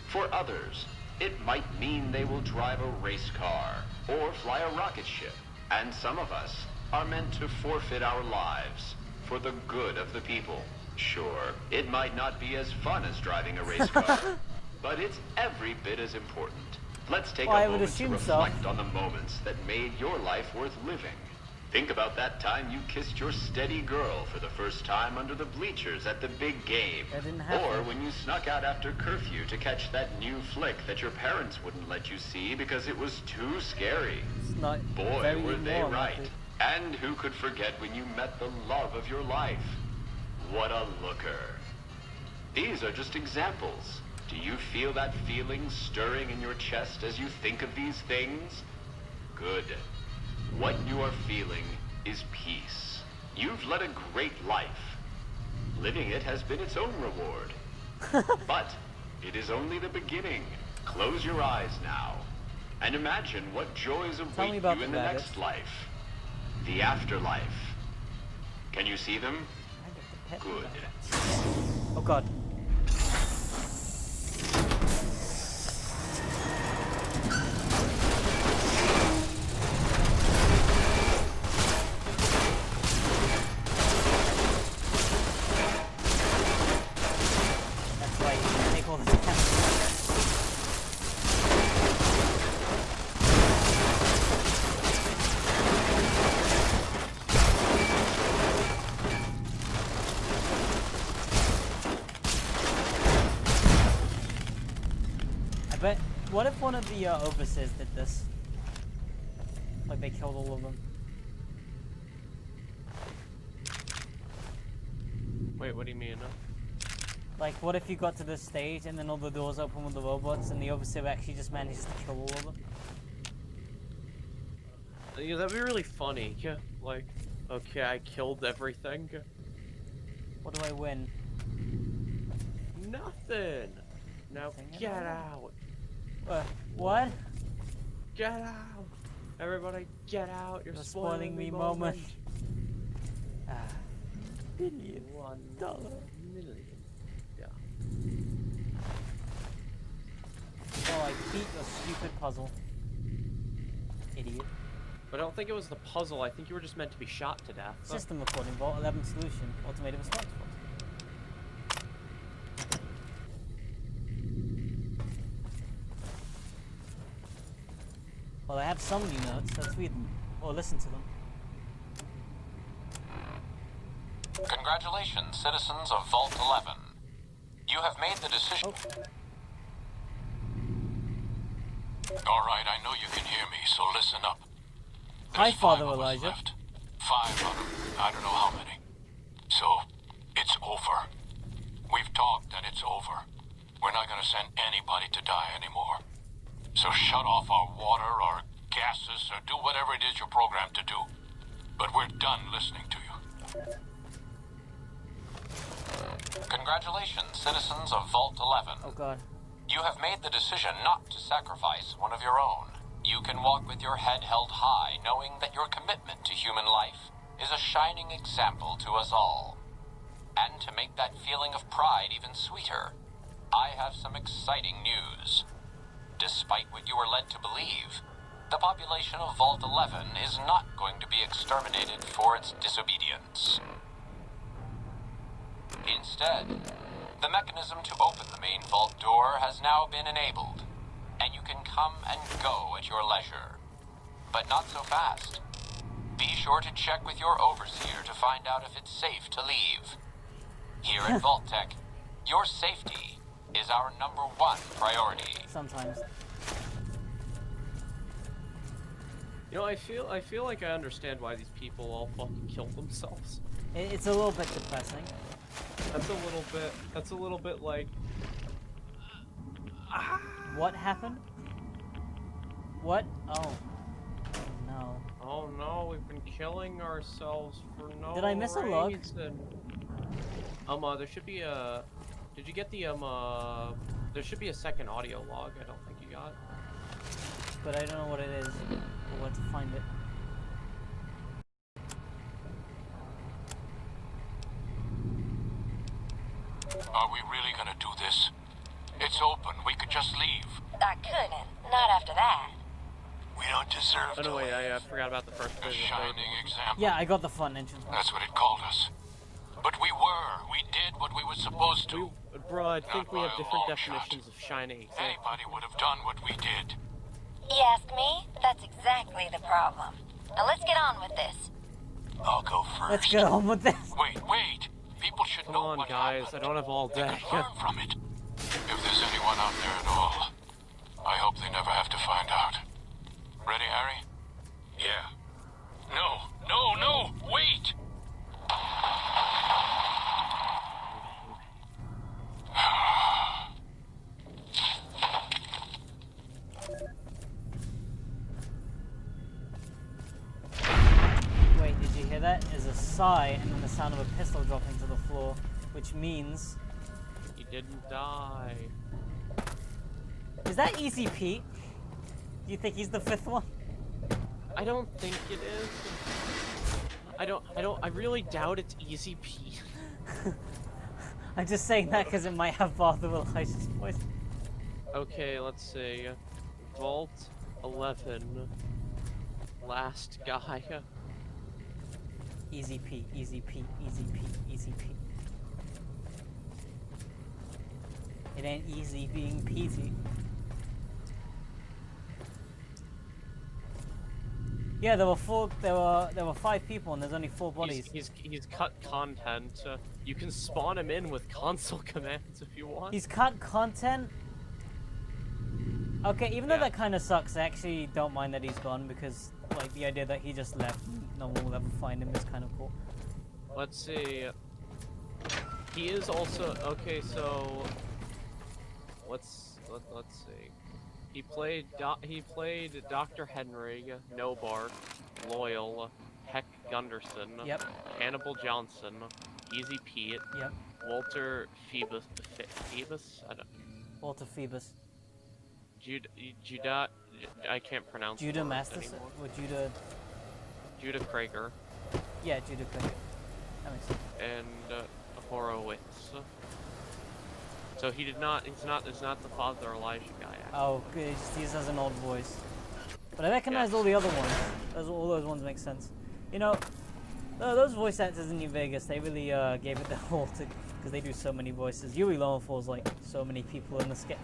For others, it might mean they will drive a race car or fly a rocket ship. And some of us are meant to forfeit our lives for the good of the people. Sure, it might not be as fun as driving a race car, but it's every bit as important. Let's take a moment to reflect on the moments that made your life worth living. Think about that time you kissed your steady girl for the first time under the bleachers at the big game. Or when you snuck out after curfew to catch that new flick that your parents wouldn't let you see because it was too scary. Boy, were they right. And who could forget when you met the love of your life? What a looker. These are just examples. Do you feel that feeling stirring in your chest as you think of these things? Good. What you are feeling is peace. You've led a great life. Living it has been its own reward. But it is only the beginning. Close your eyes now and imagine what joys await you in the next life. The afterlife. Can you see them? Good. Oh god. What if one of the overseers did this? Like they killed all of them. Wait, what do you mean? Like, what if you got to this stage and then all the doors open with the robots and the overseer actually just manages to kill all of them? Yeah, that'd be really funny. Yeah, like, okay, I killed everything. What do I win? Nothing! Now get out! What? Get out! Everybody get out! You're spoiling me moment. $1 million. Yeah. Oh, I beat your stupid puzzle. Idiot. But I don't think it was the puzzle, I think you were just meant to be shot to death. System recording, Vault 11 solution, automated response vault. Well, I have some new notes, let's read them. Or listen to them. Congratulations, citizens of Vault 11. You have made the decision... Alright, I know you can hear me, so listen up. Hi, Father Elijah. Left. 5 of them. I don't know how many. So, it's over. We've talked and it's over. We're not gonna send anybody to die anymore. So shut off our water, our gases, or do whatever it is you're programmed to do. But we're done listening to you. Congratulations, citizens of Vault 11. Oh god. You have made the decision not to sacrifice one of your own. You can walk with your head held high, knowing that your commitment to human life is a shining example to us all. And to make that feeling of pride even sweeter, I have some exciting news. Despite what you were led to believe, the population of Vault 11 is not going to be exterminated for its disobedience. Instead, the mechanism to open the main vault door has now been enabled, and you can come and go at your leisure. But not so fast. Be sure to check with your overseer to find out if it's safe to leave. Here at Vault Tech, your safety is our #1 priority. Sometimes. You know, I feel like I understand why these people all fucking kill themselves. It's a little bit depressing. That's a little bit like... What happened? What? Oh. No. Oh no, we've been killing ourselves for no Did I miss a log? reason. There should be a... Did you get the, there should be a second audio log I don't think you got. But I don't know what it is, or where to find it. Are we really gonna do this? It's open. We could just leave. I couldn't. Not after that. We don't deserve to wait, I forgot about the first a shining example. Yeah, I got the fun entrance. That's what it called us. But we were. We did what we were supposed to. Bro, I think we have different definitions of shining example. Anybody would have done what we did. You ask me? That's exactly the problem. Now let's get on with this. I'll go first. Let's get on with this. Wait. People should Come know on, what guys. happened. I don't have all day. Learn from it. If there's anyone out there at all, I hope they never have to find out. Ready, Harry? Yeah. No, wait! Wait, did you hear that? There's a sigh and then the sound of a pistol dropping to the floor, which means... He didn't die. Is that Easy Pete? Do you think he's the 5th one? I don't think it is. I really doubt it's Easy Pete. I'm just saying that because it might have Father Elijah's voice. Okay, let's see. Vault 11. Last guy. Easy Pete, Easy Pete, Easy Pete, Easy Pete. It ain't easy being Petey. Yeah, there were 5 people and there's only 4 bodies. He's cut content. You can spawn him in with console commands if you want. He's cut content? Okay, even though that kind of sucks, I actually don't mind that he's gone because, like, the idea that he just left, no one will ever find him is kind of cool. Let's see. He is also so. Let's see. He played Dr. Henry, Nobark, Loyal, Heck Gunderson, yep. Hannibal Johnson, Easy Pete, yep. Walter Phoebus, I don't. Walter Phoebus. Judah, I can't pronounce Judah Masterson or Judah Krager. Yeah, Judah Krager. That makes sense. And Horowitz. So he's not the Father Elijah guy. Actually. Oh, good. He just has an old voice. But I recognize all the other ones. All those ones make sense. You know, those voice actors in New Vegas, they really gave it their all to, because they do so many voices. Yuri Lowenfall's like so many people in the skit.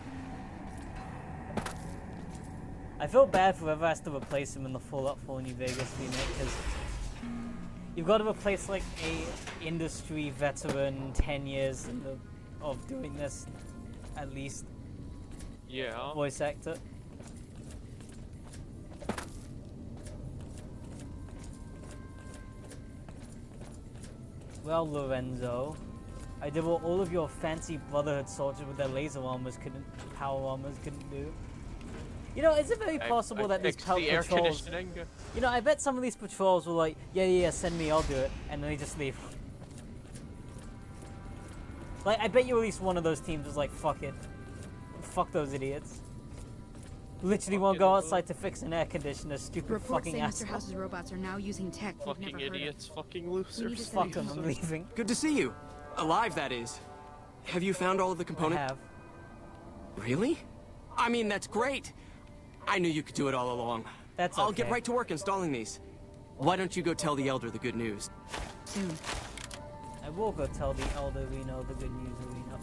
I feel bad for whoever has to replace him in the Fallout 4 New Vegas remake, because you've got to replace like a industry veteran, 10 years of doing this, at least. Yeah. Voice actor. Well, Lorenzo, I did what all of your fancy Brotherhood soldiers with their laser armors power armors couldn't do. You know, is it very possible that these patrols... You know, I bet some of these patrols were like, yeah, send me, I'll do it. And then they just leave. Like, I bet you at least one of those teams was like, fuck it. Fuck those idiots. Literally won't go outside to fix an air conditioner, stupid Reports fucking say asshole. Mr. House's robots are now using tech we've never heard idiots, of. fucking losers. Fuck them, I'm leaving. Good to see you. Alive, that is. Have you found all of the components? I have. Really? I mean, that's great. I knew you could do it all along. That's I'll get right to work installing these. Why don't you go tell the Elder the good news? Soon. I will go tell the Elder Reno the good news, Reno.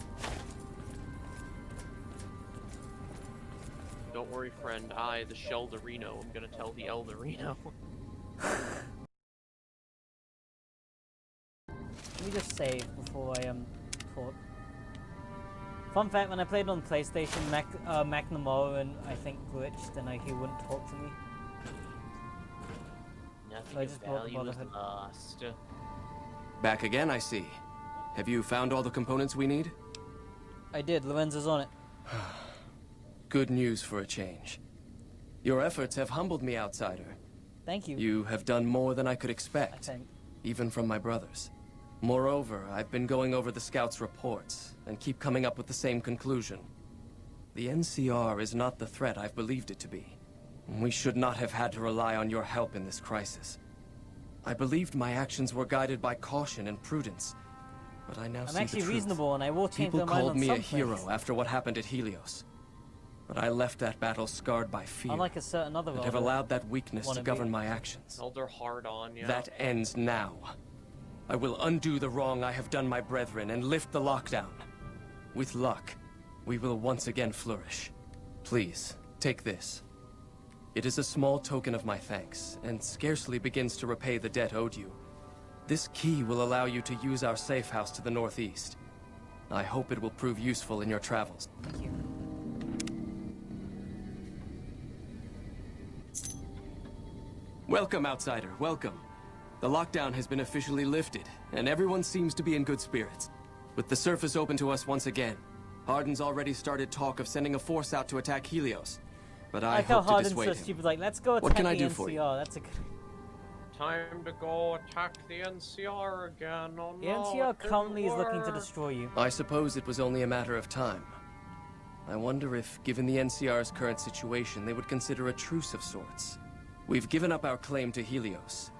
Don't worry, friend. I, the Sheldon-Reno, am gonna tell the Elder Reno. Let me just save before I talk. Fun fact, when I played on PlayStation, McNamara and I think glitched and he wouldn't talk to me. Nothing so I just bought the value is Brotherhood. lost. Back again, I see. Have you found all the components we need? I did. Lorenzo's on it. Good news for a change. Your efforts have humbled me, outsider. Thank you. You have done more than I could expect, even from my brothers. Moreover, I've been going over the scouts' reports, and keep coming up with the same conclusion. The NCR is not the threat I've believed it to be. We should not have had to rely on your help in this crisis. I believed my actions were guided by caution and prudence, but I now see the truth. I'm actually reasonable, and I will change my mind on People called me a some hero things. after what happened at Helios. But I left that battle scarred by fear. Unlike a certain other and have allowed that weakness to govern my actions. Elder hard on, yeah. That ends now. I will undo the wrong I have done my brethren and lift the lockdown. With luck, we will once again flourish. Please, take this. It is a small token of my thanks, and scarcely begins to repay the debt owed you. This key will allow you to use our safe house to the northeast. I hope it will prove useful in your travels. Thank you. Welcome, outsider, welcome. The lockdown has been officially lifted, and everyone seems to be in good spirits. With the surface open to us once again, Hardin's already started talk of sending a force out to attack Helios. But I like how hope to Hardin's dissuade so him. stupid, like, let's go attack What can I the do NCR. for you? That's a good... Time to go attack the NCR again. Oh, The no, NCR it didn't currently is looking to work. destroy you. I suppose it was only a matter of time. I wonder if, given the NCR's current situation, they would consider a truce of sorts. We've given up our claim to Helios,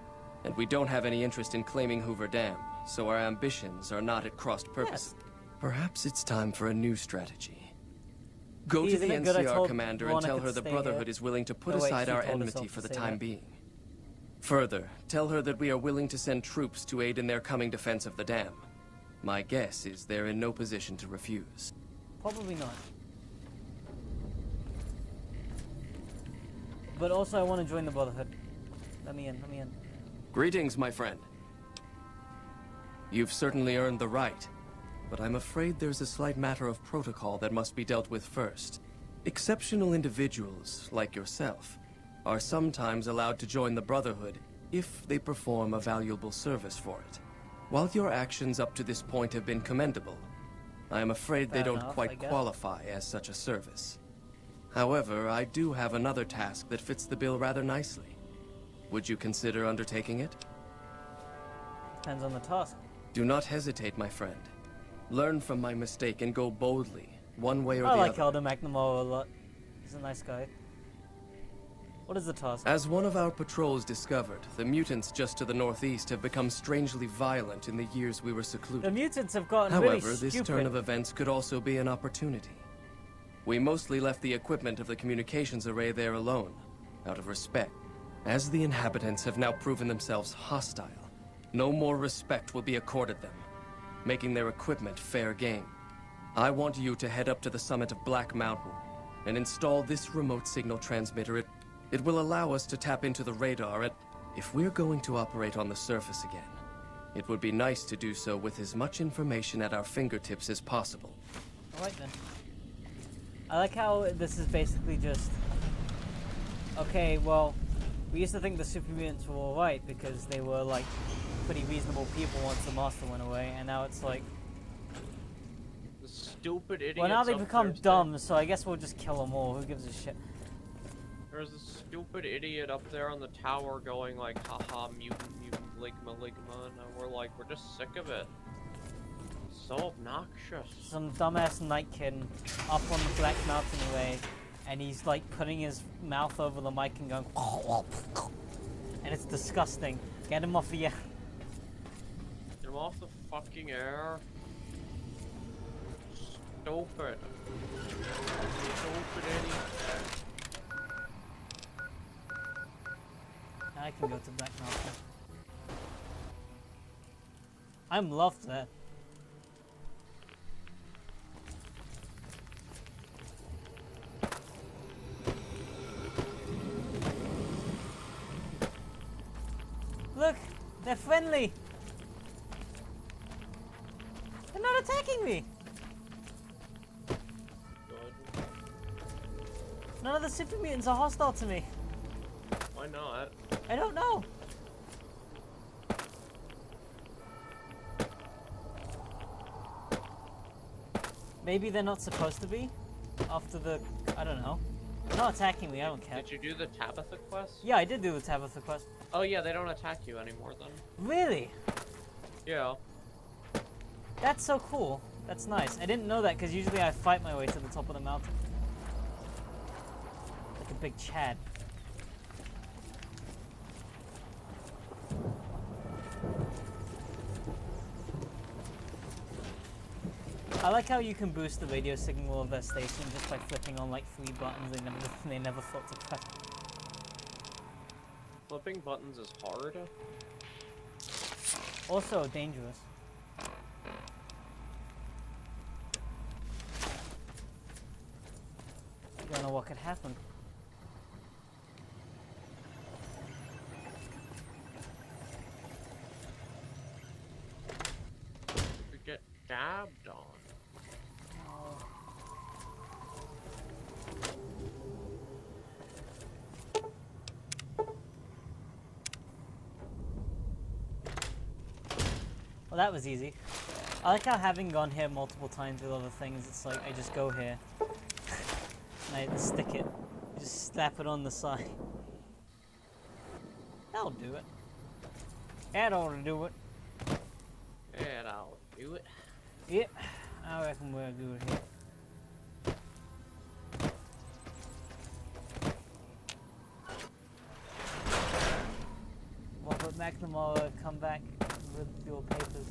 and we don't have any interest in claiming Hoover Dam, so our ambitions are not at crossed purposes. Perhaps it's time for a new strategy. Go to the NCR commander and tell her the Brotherhood is willing to put aside our enmity for the time being. Further, tell her that we are willing to send troops to aid in their coming defense of the dam. My guess is they're in no position to refuse. Probably not. But also, I want to join the Brotherhood. Let me in, let me in. Greetings, my friend. You've certainly earned the right, but I'm afraid there's a slight matter of protocol that must be dealt with first. Exceptional individuals, like yourself, are sometimes allowed to join the Brotherhood if they perform a valuable service for it. While your actions up to this point have been commendable, I am afraid they don't quite qualify as such a service. However, I do have another task that fits the bill rather nicely. Would you consider undertaking it? Depends on the task. Do not hesitate, my friend. Learn from my mistake and go boldly, one way or I the like other. Elder McNamara a lot. He's a nice guy. What is the task? As one of our patrols discovered, the mutants just to the northeast have become strangely violent in the years we were secluded. The mutants have gotten However, really this stupid. turn of events could also be an opportunity. We mostly left the equipment of the communications array there alone, out of respect. As the inhabitants have now proven themselves hostile, no more respect will be accorded them, making their equipment fair game. I want you to head up to the summit of Black Mountain and install this remote signal transmitter. It will allow us to tap into the radar if we're going to operate on the surface again. It would be nice to do so with as much information at our fingertips as possible. Alright then. I like how this is basically just... Okay, well, we used to think the super mutants were alright because they were, like, pretty reasonable people once the master went away, and now it's like... The stupid idiots. Well, now they've up become there dumb, so I guess we'll just kill them all. Who gives a shit? There's a stupid idiot up there on the tower going like, haha, mutant, ligma, and we're like, we're just sick of it. So obnoxious. Some dumbass night kid up on the Black Mountain way, and he's like putting his mouth over the mic and going, and it's disgusting. Get him off the air. Get him off the fucking air. Stupid. Stupid idiot. I can go to Black Mountain. I'm loved there. Look, they're friendly. They're not attacking me. Good. None of the super mutants are hostile to me. Why not? I don't know. Maybe they're not supposed to be after the... I don't know. They're not attacking me, I don't care. Did you do the Tabitha quest? Yeah, I did do the Tabitha quest. Oh yeah, they don't attack you anymore then. Really? Yeah. That's so cool. That's nice. I didn't know that because usually I fight my way to the top of the mountain. Like a big Chad. I like how you can boost the radio signal of their station just by flipping on like 3 buttons they never thought to press. Flipping buttons is hard. Also dangerous. You don't know what could happen. You get dabbed on. Well, that was easy. I like how having gone here multiple times with other things, it's like I just go here and I stick it, just slap it on the side. That'll do it. That ought to do it. Yeah, that'll do it. Yep, I reckon we'll do it here. Well, but McNamara come back with your papers.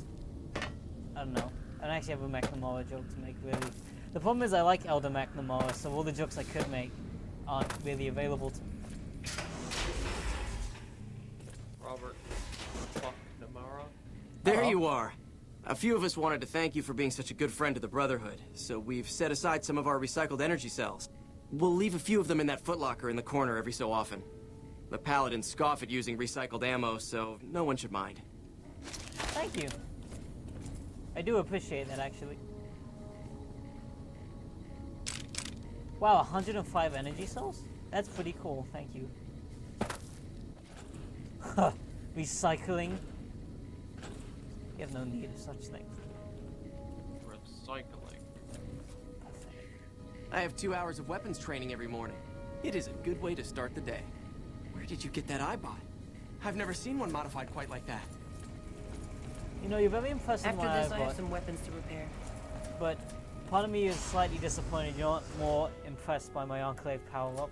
I don't know. I don't actually have a McNamara joke to make, really. The problem is I like Elder McNamara, so all the jokes I could make aren't really available to me. Robert McNamara. There you are. A few of us wanted to thank you for being such a good friend to the Brotherhood, so we've set aside some of our recycled energy cells. We'll leave a few of them in that footlocker in the corner every so often. The Paladins scoff at using recycled ammo, so no one should mind. Thank you. I do appreciate that, actually. Wow, 105 energy cells? That's pretty cool, thank you. Recycling. You have no need of such things. Recycling. I have 2 hours of weapons training every morning. It is a good way to start the day. Where did you get that eyebot? I've never seen one modified quite like that. You know, you're very impressive. After this, I have some weapons to repair. But part of me is slightly disappointed you're not more impressed by my Enclave power-up.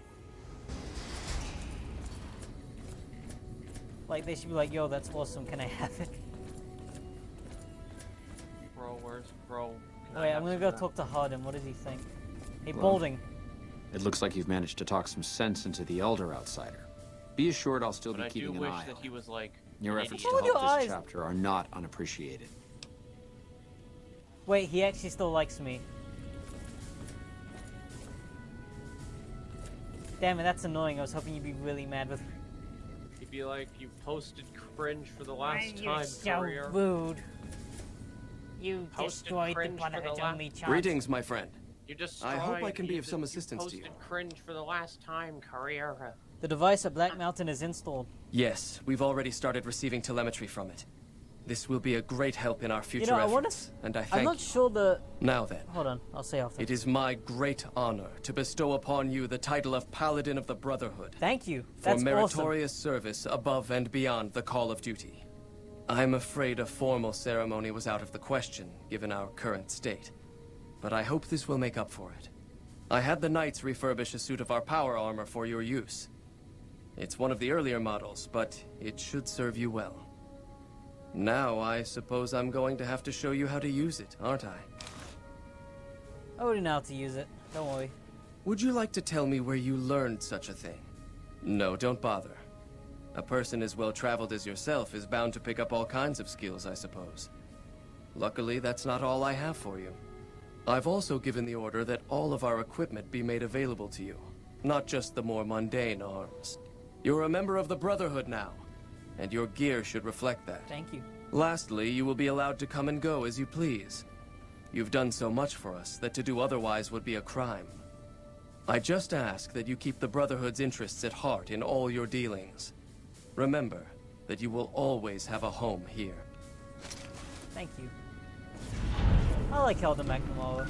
Like, they should be like, yo, that's awesome, can I have it? Bro, where's bro? Wait, I'm gonna go talk to Hardin. What does he think? Hey, Well, Balding. It looks like you've managed to talk some sense into the Elder Outsider. Be assured I'll still But be I keeping do an wish eye that on he him. was like. Your an efforts idiot. to help this eyes. chapter are not unappreciated. Wait, he actually still likes me. Damn it, that's annoying. I was hoping you'd be really mad with me. He'd be like, you posted cringe for the last You're time, so courier. rude. You Posted destroyed the cringe for Brotherhood's the only chance. Greetings, my friend. You just. I hope I can be of some assistance to you. Posted cringe for the last time, courier. The device at Black Mountain is installed. Yes, we've already started receiving telemetry from it. This will be a great help in our future You know, efforts, and I thank I'm not sure that... Now then. Hold on, I'll say after. It is my great honor to bestow upon you the title of Paladin of the Brotherhood. Thank you. For meritorious service above and beyond the call of duty. I'm afraid a formal ceremony was out of the question, given our current state. But I hope this will make up for it. I had the Knights refurbish a suit of our power armor for your use. It's one of the earlier models, but it should serve you well. Now, I suppose I'm going to have to show you how to use it, aren't I? I already know how to use it. Don't worry. Would you like to tell me where you learned such a thing? No, don't bother. A person as well-traveled as yourself is bound to pick up all kinds of skills, I suppose. Luckily, that's not all I have for you. I've also given the order that all of our equipment be made available to you, not just the more mundane arms. You're a member of the Brotherhood now, and your gear should reflect that. Thank you. Lastly, you will be allowed to come and go as you please. You've done so much for us that to do otherwise would be a crime. I just ask that you keep the Brotherhood's interests at heart in all your dealings. Remember that you will always have a home here. Thank you. I like Sheldon McNamara.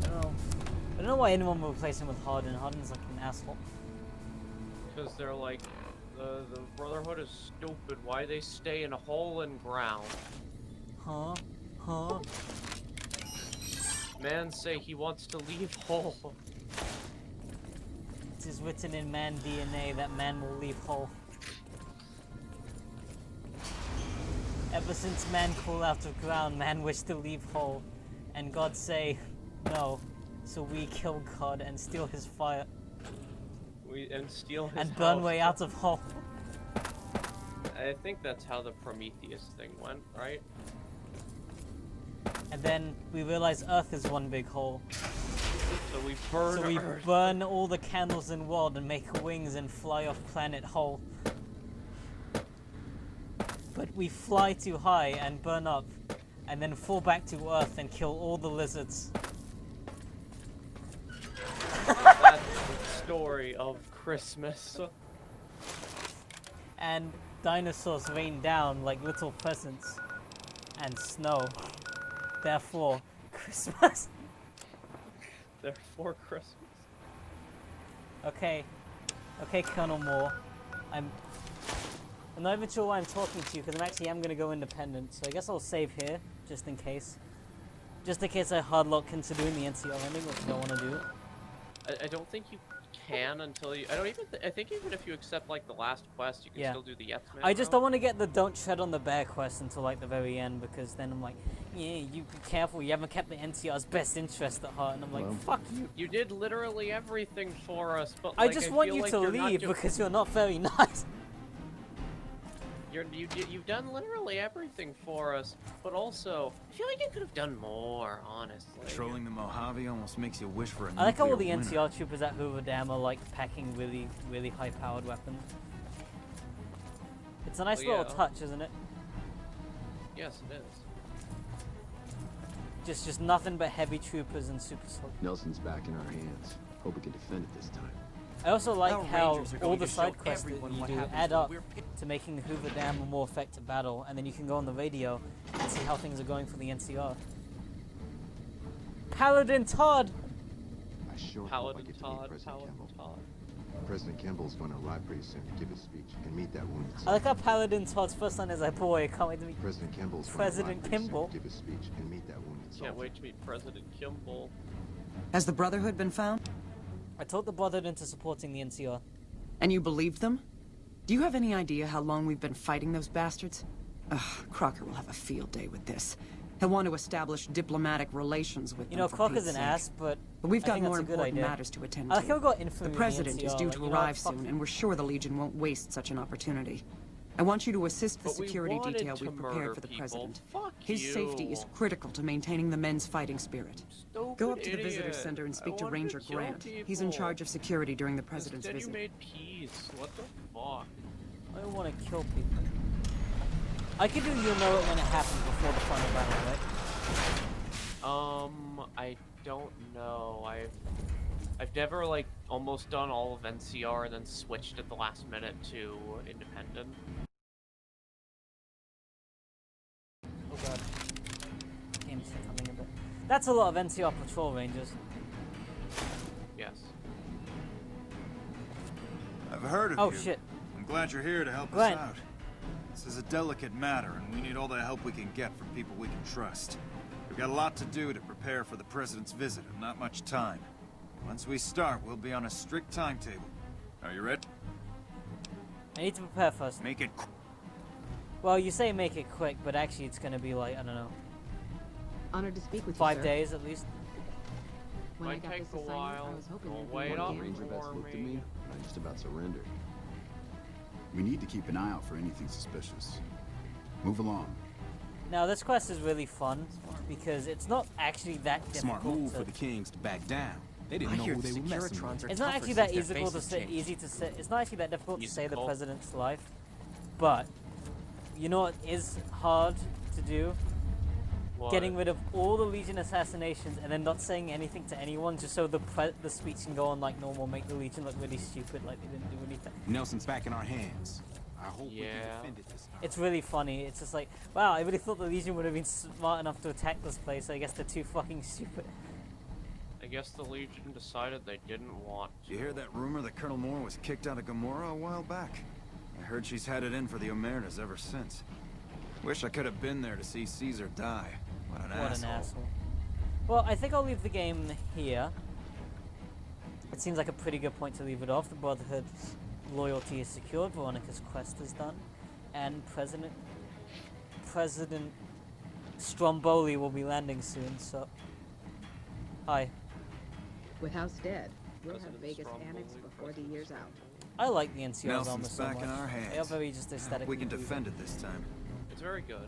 I don't know why anyone would replace him with Harden. Harden's like an asshole. Because they're like, the Brotherhood is stupid. Why they stay in a hole in ground? Huh? Huh? Man say he wants to leave hole. It is written in man DNA that man will leave hole. Ever since man crawled out of ground, man wished to leave hole. And God say, no. So we kill God and steal his fire. And steal his and burn house. way out of hole. I think that's how the Prometheus thing went, right? And then we realize Earth is one big hole. So we burn Earth. Burn all the candles in the world and make wings and fly off planet hole. But we fly too high and burn up, and then fall back to Earth and kill all the lizards. That's the story of Christmas. And dinosaurs rain down like little presents. And snow. Therefore, Christmas. Therefore, Christmas. Okay. Okay, Colonel Moore. I'm not even sure why I'm talking to you, because I am going to go independent, so I guess I'll save here, just in case. Just in case I hardlock considering the NCR ending, which I don't want to do. I don't think you can until you... I think even if you accept, like, the last quest, you can still do the Yes Man I just don't want to get the Don't Tread on the Bear quest until, like, the very end, because then I'm like, yeah, you be careful, you haven't kept the NCR's best interest at heart, and I'm like, fuck you. You did literally everything for us, but, I like, just want you like to leave because you're not very nice. You've done literally everything for us, but also, I feel like you could have done more, honestly. Controlling the Mojave almost makes you wish for a I like how all the nuclear winter. NCR troopers at Hoover Dam are like packing really, really high-powered weapons. It's a nice little touch, isn't it? Yes, it is. Just nothing but heavy troopers and super soldiers. Nelson's back in our hands. Hope we can defend it this time. I also like Our how Rangers are all going the to side show quests that everyone you what do happens add when up we're to making the Hoover Dam a more effective battle, and then you can go on the radio and see how things are going for the NCR. Paladin Todd! I sure hope I Paladin get to meet Todd, President Paladin Campbell. Todd. President Campbell's going to arrive pretty soon to give his speech and meet that wounded I soldier. like how Paladin Todd's first line is like, boy, I can't wait to meet President Campbell's President Kimball. to give his speech and meet that wounded soldier. Can't wait to meet President Kimball. Has the Brotherhood been found? I talked the Brotherhood into supporting the NCR. And you believed them? Do you have any idea how long we've been fighting those bastards? Ugh, Crocker will have a field day with this. He'll want to establish diplomatic relations with them. You know, for Crocker's Pete's an sake. ass, but we've I got think more that's a good important idea. matters to attend I to. like how we got infamy The of president is NCR, due like, to you know, arrive fuck soon, and we're sure the Legion won't waste such an opportunity. I want you to assist the But we security wanted detail to we've murder prepared for the people. president. Fuck His you. safety is critical to maintaining the men's fighting spirit. Go up to the visitor center and speak to Ranger Grant. He's in charge of security during the president's Instead visit. you made peace. What the fuck? I don't want to kill people. I could do you'll know it when it happens before the final battle, right? I don't know. I've never, like, almost done all of NCR and then switched at the last minute to Independent. That's a lot of NCR patrol rangers. Yes. I've heard of you. Oh shit. I'm glad you're here to help us Glenn. out. This is a delicate matter, and we need all the help we can get from people we can trust. We've got a lot to do to prepare for the President's visit, and not much time. Once we start, we'll be on a strict timetable. Are you ready? I need to prepare first. Make it Well, you say make it quick, but actually it's gonna be like, I don't know, Honored to speak with you, 5 sir. days at least. When I Might got take this a assignment, while. I was hoping Don't there'd be wait more up games. Ranger vets for looked at me. me, and I just about surrendered. We need to keep an eye out for anything suspicious. Move along. Now this quest is really fun because it's not actually that difficult. Smart move to, for the Kings to back down. They didn't know who they were messing with. It's not actually that easy to say. It's not actually that difficult to say the president's life, but you know what is hard to do? What? Getting rid of all the Legion assassinations and then not saying anything to anyone, just so the speech can go on like normal, make the Legion look really stupid, like they didn't do anything. Nelson's back in our hands. I hope we can defend it this time. It's really funny. It's just like, wow, I really thought the Legion would have been smart enough to attack this place. I guess they're too fucking stupid. I guess the Legion decided they didn't want to. You hear that rumor that Colonel Moore was kicked out of Gamora a while back? I heard she's had it in for the Omertas ever since. Wish I could have been there to see Caesar die. What an asshole. Well, I think I'll leave the game here. It seems like a pretty good point to leave it off. The Brotherhood's loyalty is secured, Veronica's quest is done, and President Stromboli will be landing soon, so... Hi. With House dead, we'll have Vegas annexed before the year's out. I like the NCR's armor Nelson's so back much. in our hands. They are very just aesthetic. We can defend it this time. It's very good.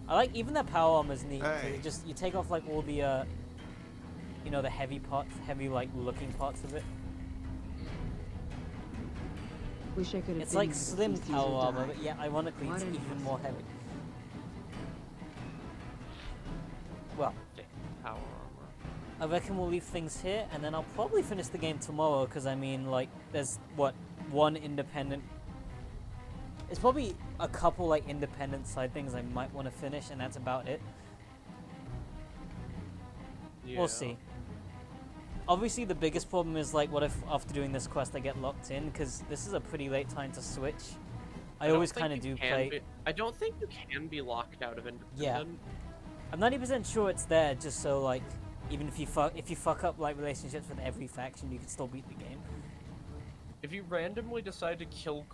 I like even their power armor is neat. Hey. It just you take off like all the you know, the heavy parts, like looking parts of it. Wish I could have It's been like there to slim see Caesar power armor, die. but yeah, ironically What it's an even ass. more heavy. Well, Power armor. I reckon we'll leave things here, and then I'll probably finish the game tomorrow, because I mean, like, there's, what, one independent... It's probably a couple, like, independent side things I might want to finish, and that's about it. Yeah. We'll see. Obviously, the biggest problem is, like, what if after doing this quest I get locked in, because this is a pretty late time to switch. I always kind of do play... I don't think you can be locked out of independent. Yeah. I'm 90% sure it's there, just so, like, even if you fuck up, like, relationships with every faction, you can still beat the game. If you randomly decide to kill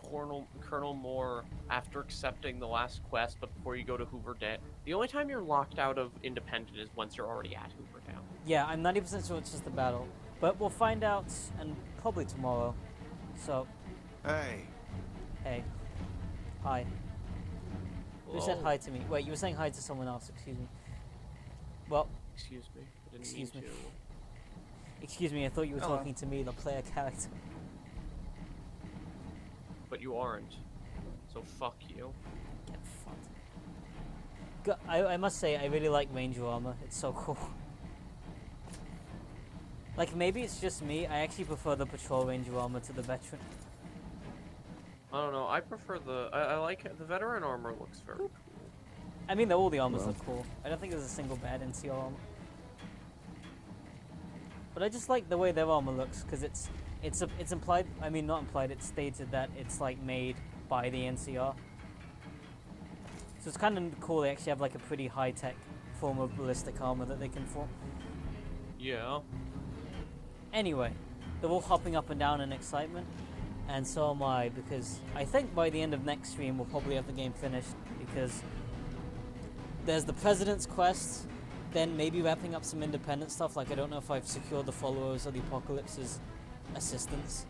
Colonel Moore after accepting the last quest, but before you go to Hoover Dam, the only time you're locked out of independent is once you're already at Hoover Dam. Yeah, I'm 90% sure it's just a battle. But we'll find out, and probably tomorrow. So... Hey. Hey. Hi. Who said hi to me? Wait, you were saying hi to someone else, excuse me. Well... Excuse me. I didn't Excuse mean me. to. Excuse me, I thought you were Hello. talking to me, the player character. But you aren't. So fuck you. Get fucked. I must say, I really like Ranger armor. It's so cool. Like, maybe it's just me. I actually prefer the Patrol Ranger armor to the Veteran. I don't know. I prefer the. I like the veteran armor. Looks very cool. I mean, all the armors look cool. I don't think there's a single bad NCR armor. But I just like the way their armor looks, because it's implied. I mean, not implied. It's stated that it's like made by the NCR. So it's kind of cool. They actually have like a pretty high tech form of ballistic armor that they can form. Yeah. Anyway, they're all hopping up and down in excitement, and so am I, because I think by the end of next stream we'll probably have the game finished, because there's the President's quest, then maybe wrapping up some independent stuff, like I don't know if I've secured the Followers or the Apocalypse's assistance.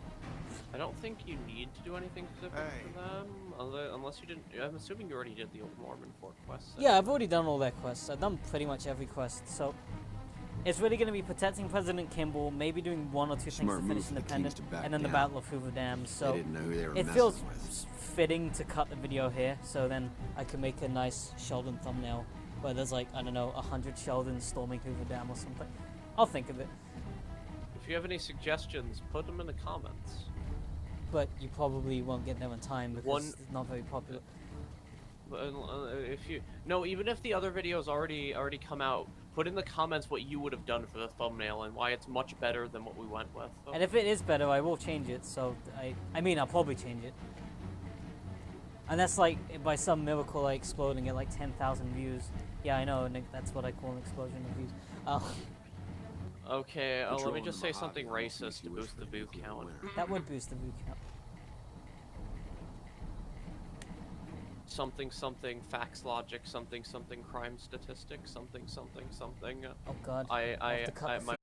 I don't think you need to do anything specific for them, unless you didn't. I'm assuming you already did the Old Mormon 4 quests. Yeah, I've already done all their quests. I've done pretty much every quest, so it's really going to be protecting President Kimball, maybe doing one or two Smart things to move finish for the Independent, Kings to back and then the down. Battle of Hoover Dam. So They didn't know who they were it messing feels with. fitting to cut the video here, so then I can make a nice Sheldon thumbnail where there's like, I don't know, 100 Sheldons storming Hoover Dam or something. I'll think of it. If you have any suggestions, put them in the comments. But you probably won't get them in time because it's not very popular. If you even if the other videos already come out, Put in the comments what you would have done for the thumbnail and why it's much better than what we went with. And if it is better, I will change it. So I mean, I'll probably change it. And that's like by some miracle, like exploding at like 10,000 views. Yeah, I know, Nick. That's what I call an explosion of views. Okay, let me just say something racist to boost the view count. That would boost the view count. Something something facts logic something something crime statistics something something something. Oh God! My